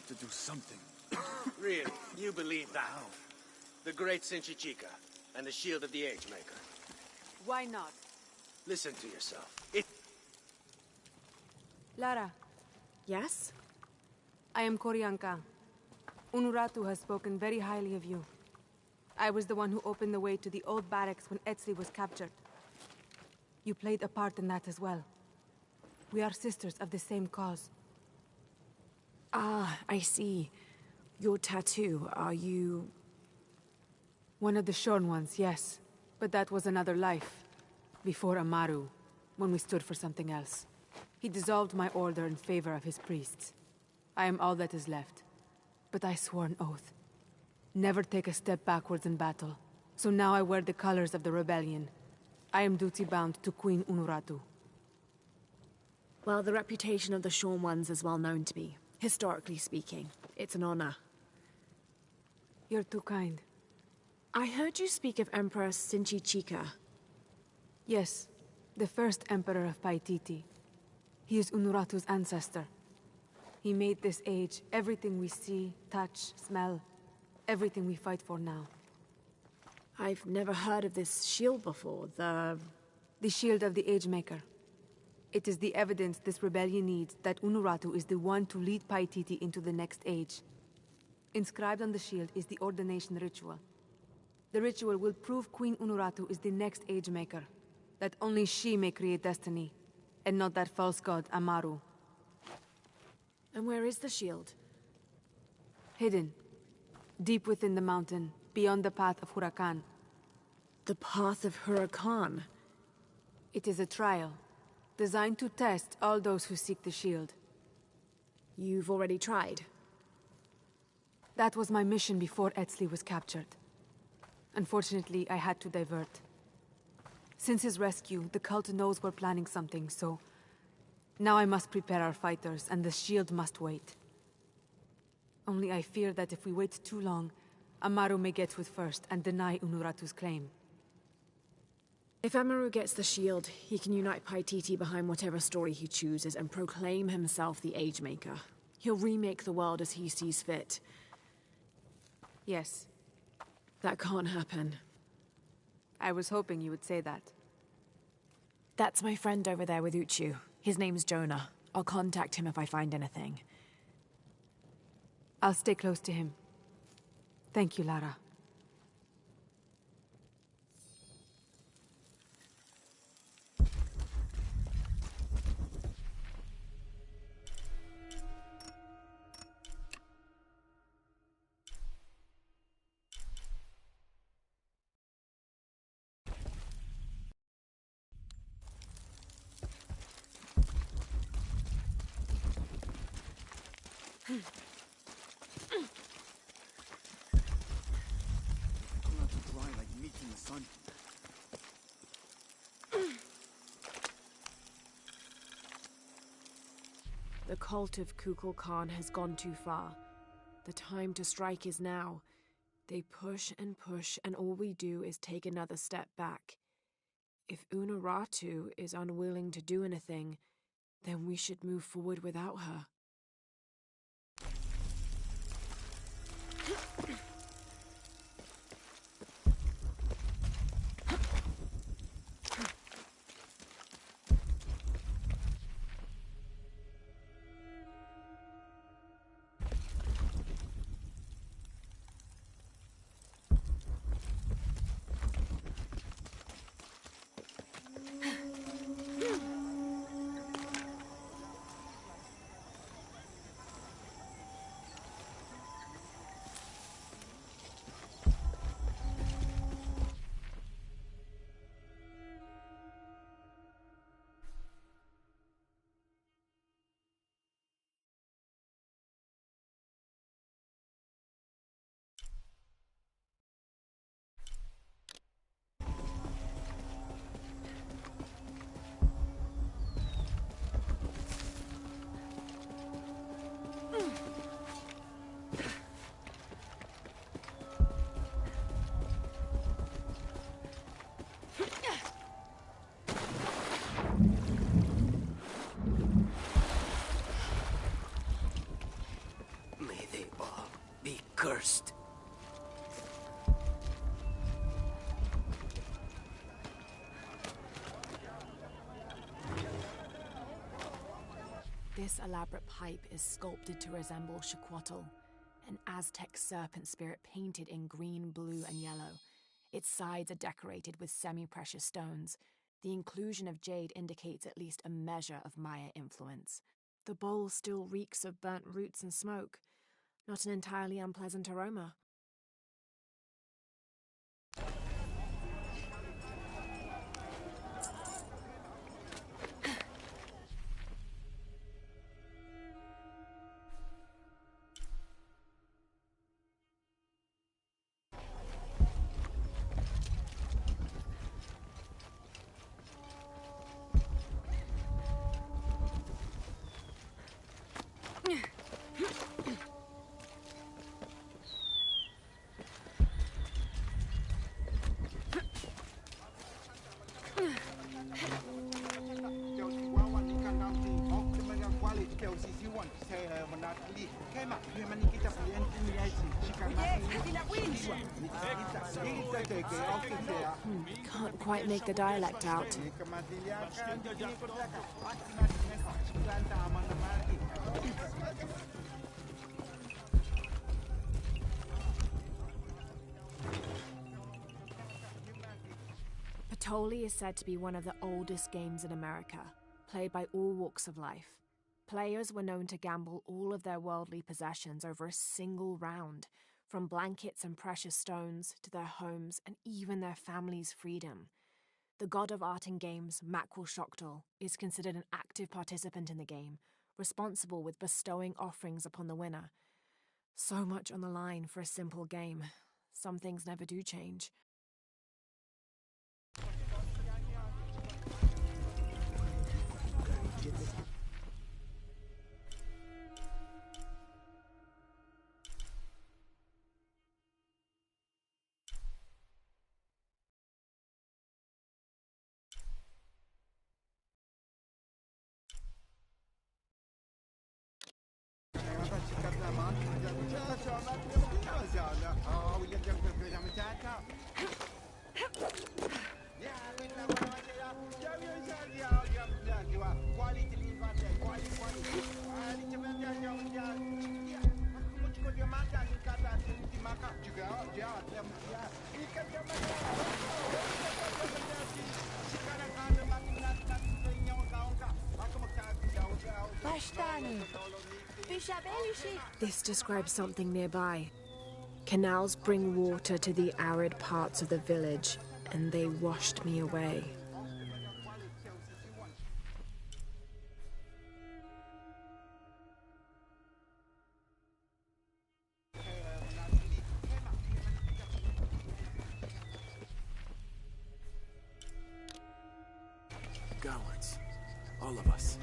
have to do something. Really? You believe that? The great Sinchichika and the shield of the Age Maker. Why not? Listen to yourself. Lara. Yes? I am Koryanka. Unuratu has spoken very highly of you. I was the one who opened the way to the old barracks when Etzli was captured. You played a part in that as well. We are sisters of the same cause. Ah, I see. Your tattoo, are you... One of the shorn ones, yes. But that was another life. Before Amaru, when we stood for something else. He dissolved my order in favor of his priests. I am all that is left. But I swore an oath. Never take a step backwards in battle. So now I wear the colors of the rebellion. I am duty-bound to Queen Unuratu. Well, the reputation of the Shorn Ones is well known to me. Historically speaking, it's an honor. You're too kind. I heard you speak of Emperor Sinchichika. Yes, the first Emperor of Paititi. He is Unuratu's ancestor. He made this age everything we see, touch, smell, everything we fight for now. I've never heard of this shield before, the shield of the Age Maker. It is the evidence this rebellion needs that Unuratu is the one to lead Paititi into the next age. Inscribed on the shield is the ordination ritual. The ritual will prove Queen Unuratu is the next Age Maker, that only she may create destiny, and not that false god, Amaru. And where is the shield? Hidden. Deep within the mountain, beyond the path of Hurakan. The path of Hurakan? It is a trial, designed to test all those who seek the shield. You've already tried? That was my mission before Etzli was captured. Unfortunately, I had to divert. Since his rescue, the cult knows we're planning something, so... Now I must prepare our fighters, and the shield must wait. Only I fear that if we wait too long, Amaru may get to it first and deny Unuratu's claim. If Amaru gets the shield, he can unite Paititi behind whatever story he chooses and proclaim himself the Age Maker. He'll remake the world as he sees fit. Yes. That can't happen. I was hoping you would say that. That's my friend over there with Uchu. His name's Jonah. I'll contact him if I find anything. I'll stay close to him. Thank you, Lara. The cult of Kukulkan has gone too far. The time to strike is now. They push, and all we do is take another step back. If Unuratu is unwilling to do anything, then we should move forward without her. Cursed. This elaborate pipe is sculpted to resemble Xicuatl, an Aztec serpent spirit painted in green, blue, and yellow. Its sides are decorated with semi-precious stones. The inclusion of jade indicates at least a measure of Maya influence. The bowl still reeks of burnt roots and smoke. Not an entirely unpleasant aroma. Can't quite make the dialect out. Patoli is said to be one of the oldest games in America, played by all walks of life. Players were known to gamble all of their worldly possessions over a single round, from blankets and precious stones to their homes and even their family's freedom. The god of art and games, Makwilxochtl, is considered an active participant in the game, responsible with bestowing offerings upon the winner. So much on the line for a simple game. Some things never do change. This describes something nearby. Canals bring water to the arid parts of the village, and they washed me away. Cowards. All of us.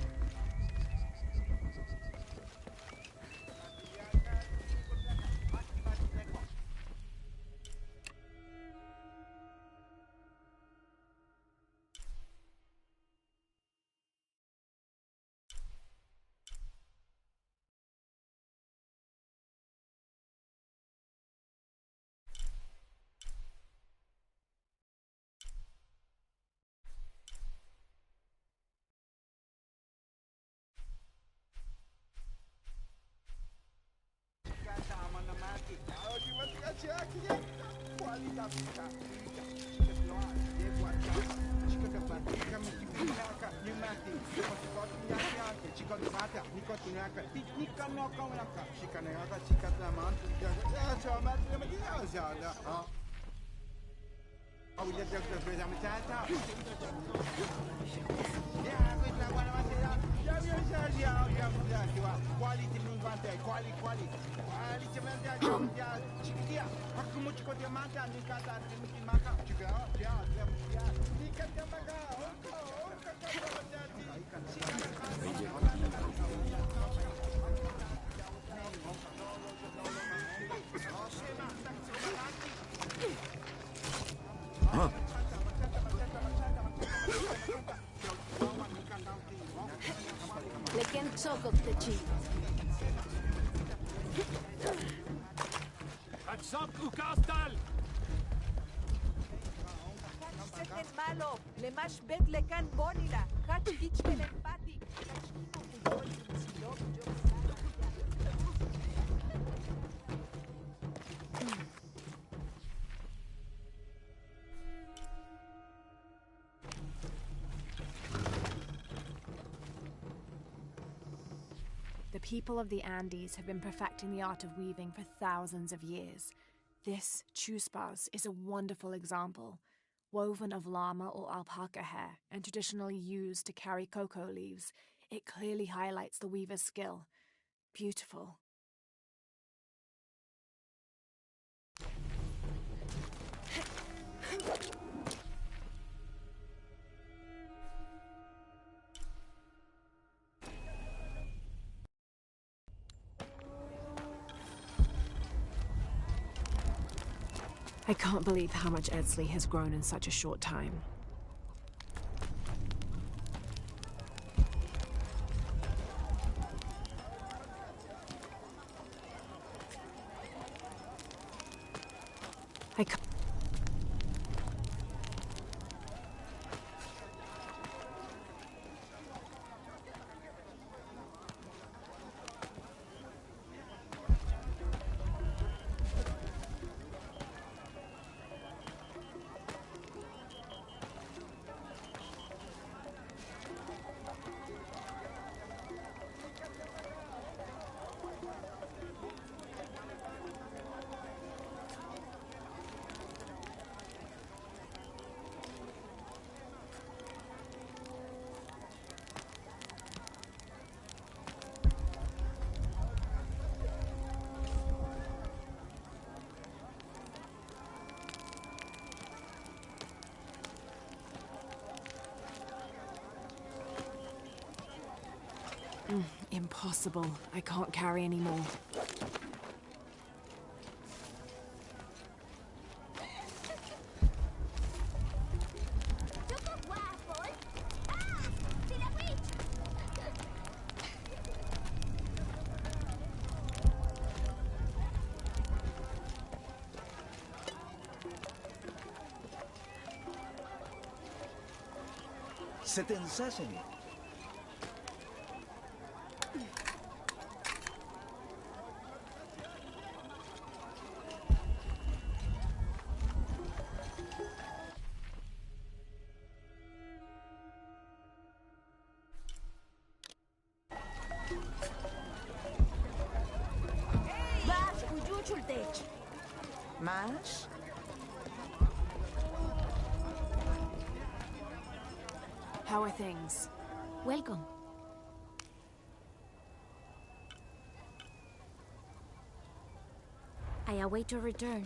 Sok ukastal! Seten malo, le mash bet le kan bonila, kat dich telepati. The people of the Andes have been perfecting the art of weaving for thousands of years. This chuspas is a wonderful example. Woven of llama or alpaca hair and traditionally used to carry cocoa leaves, it clearly highlights the weaver's skill. Beautiful. I can't believe how much Edsleigh has grown in such a short time. I can't... Impossible. I can't carry anymore. Seten sesame. Mash? How are things? Welcome. I await your return.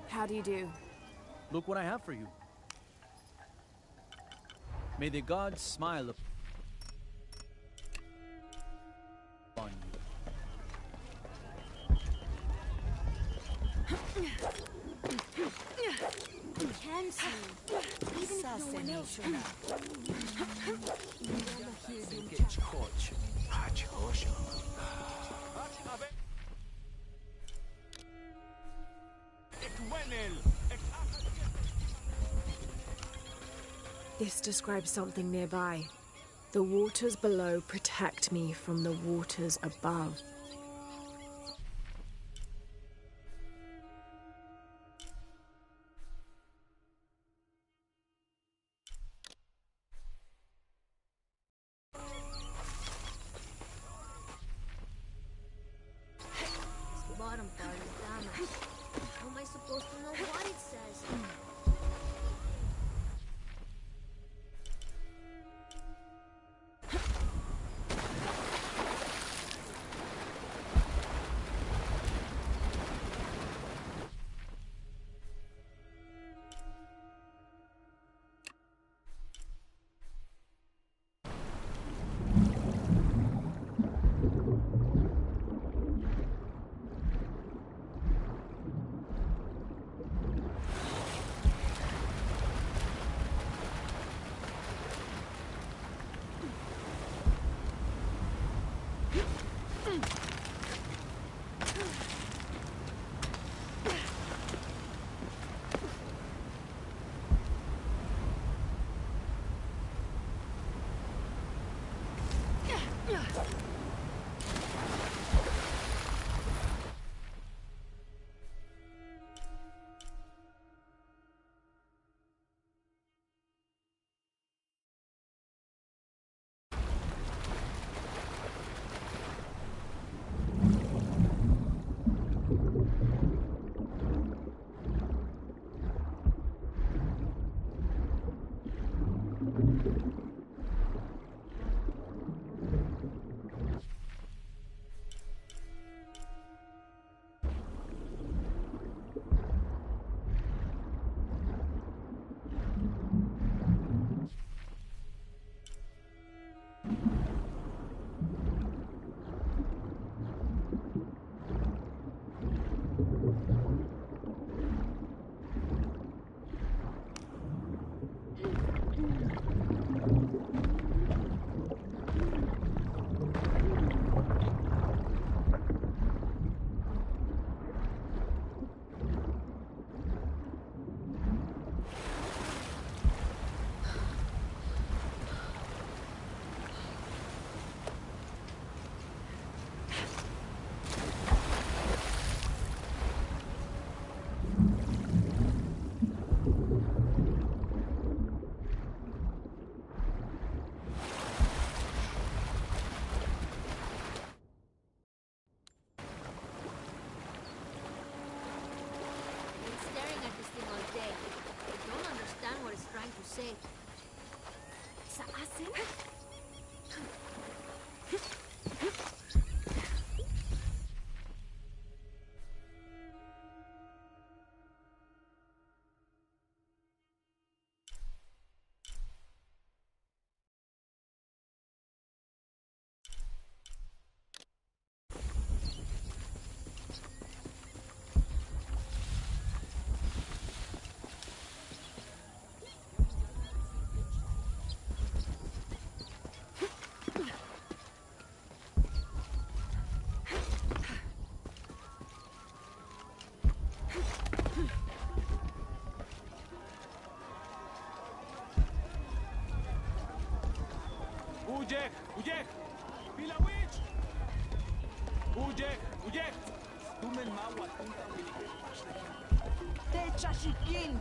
How do you do? Look what I have for you. May the gods smile upon You can see, even if no one else will. This describes something nearby. The waters below protect me from the waters above. Bottom part is damaged. How am I supposed to know what it says? Trying to say. Sa asin? Ujek! Ujek! Pilawich! Ujek! Ujek! Tumen mawa tunta Te chashikin!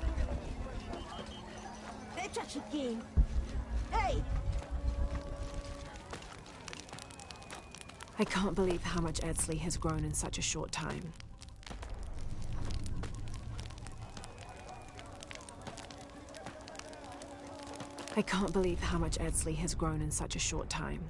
Te chashikin! Hey! I can't believe how much Edsli has grown in such a short time. I can't believe how much Edsli has grown in such a short time.